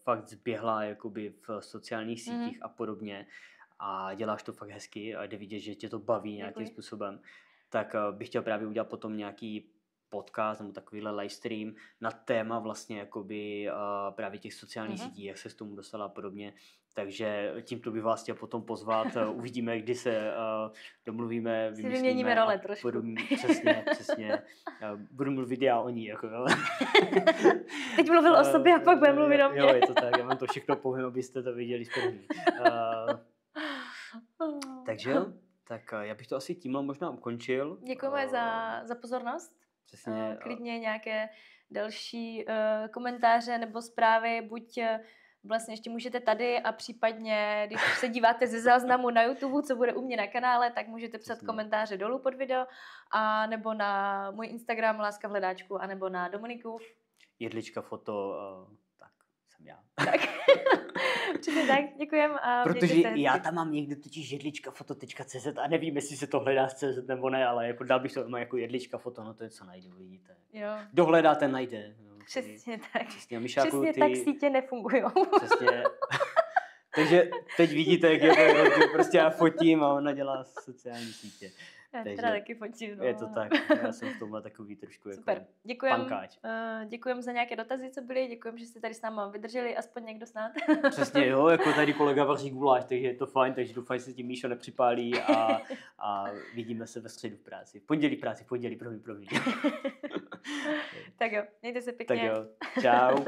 fakt zběhlá jakoby v sociálních sítích a podobně a děláš to fakt hezky a jde vidět, že tě to baví nějakým způsobem, tak bych chtěl právě udělat potom nějaký podcast nebo takovýhle livestream na téma vlastně jakoby právě těch sociálních sítí, jak se s tomu dostala a podobně. Takže tímto bych vás chtěl potom pozvat. Uvidíme, kdy se domluvíme, vymyslíme. Si vyměníme role trošku. Přesně. Budu mluvit já o ní. Jako, jo. Teď mluvil o sobě a pak bude mluvit o mě. Jo, je to tak. Já vám to všechno povím, abyste to viděli z první. Takže jo. Tak já bych to asi tímhle možná ukončil. Děkujeme za pozornost. Přesně. Klidně nějaké další komentáře nebo zprávy, buď vlastně ještě můžete tady a případně, když se díváte ze záznamu na YouTube, co bude u mě na kanále, tak můžete psat komentáře dolů pod video, a nebo na můj Instagram Láska v hledáčku, anebo na Dominikův. Jedlička foto, tak jsem já. Tak. Přesně tak, děkujem. Protože já tam mám někde totiž jedličkafoto.cz a nevím, jestli se to hledá z CZ nebo ne, ale jako dal bych to jako jedlička foto, no to je co najde, vidíte. Jo. Kdo hledá, ten najde. No, přesně tak. Přesně, Myšáku, přesně tak sítě nefungují. Přesně. Takže teď vidíte, jak je to, prostě já fotím a ona dělá sociální sítě. Já teda taky fotím. No. Je to tak, já jsem v tomhle takový trošku super. Jako pankáč. Děkujem za nějaké dotazy, co byly, děkujem, že jste tady s náma vydrželi, aspoň někdo snad. Přesně, jo, jako tady kolega vaří guláš, takže je to fajn, takže doufám, že se tím Míšo nepřipálí a vidíme se ve středu v práci. V pondělí, promiň. Tak jo, mějte se pěkně. Tak jo, čau.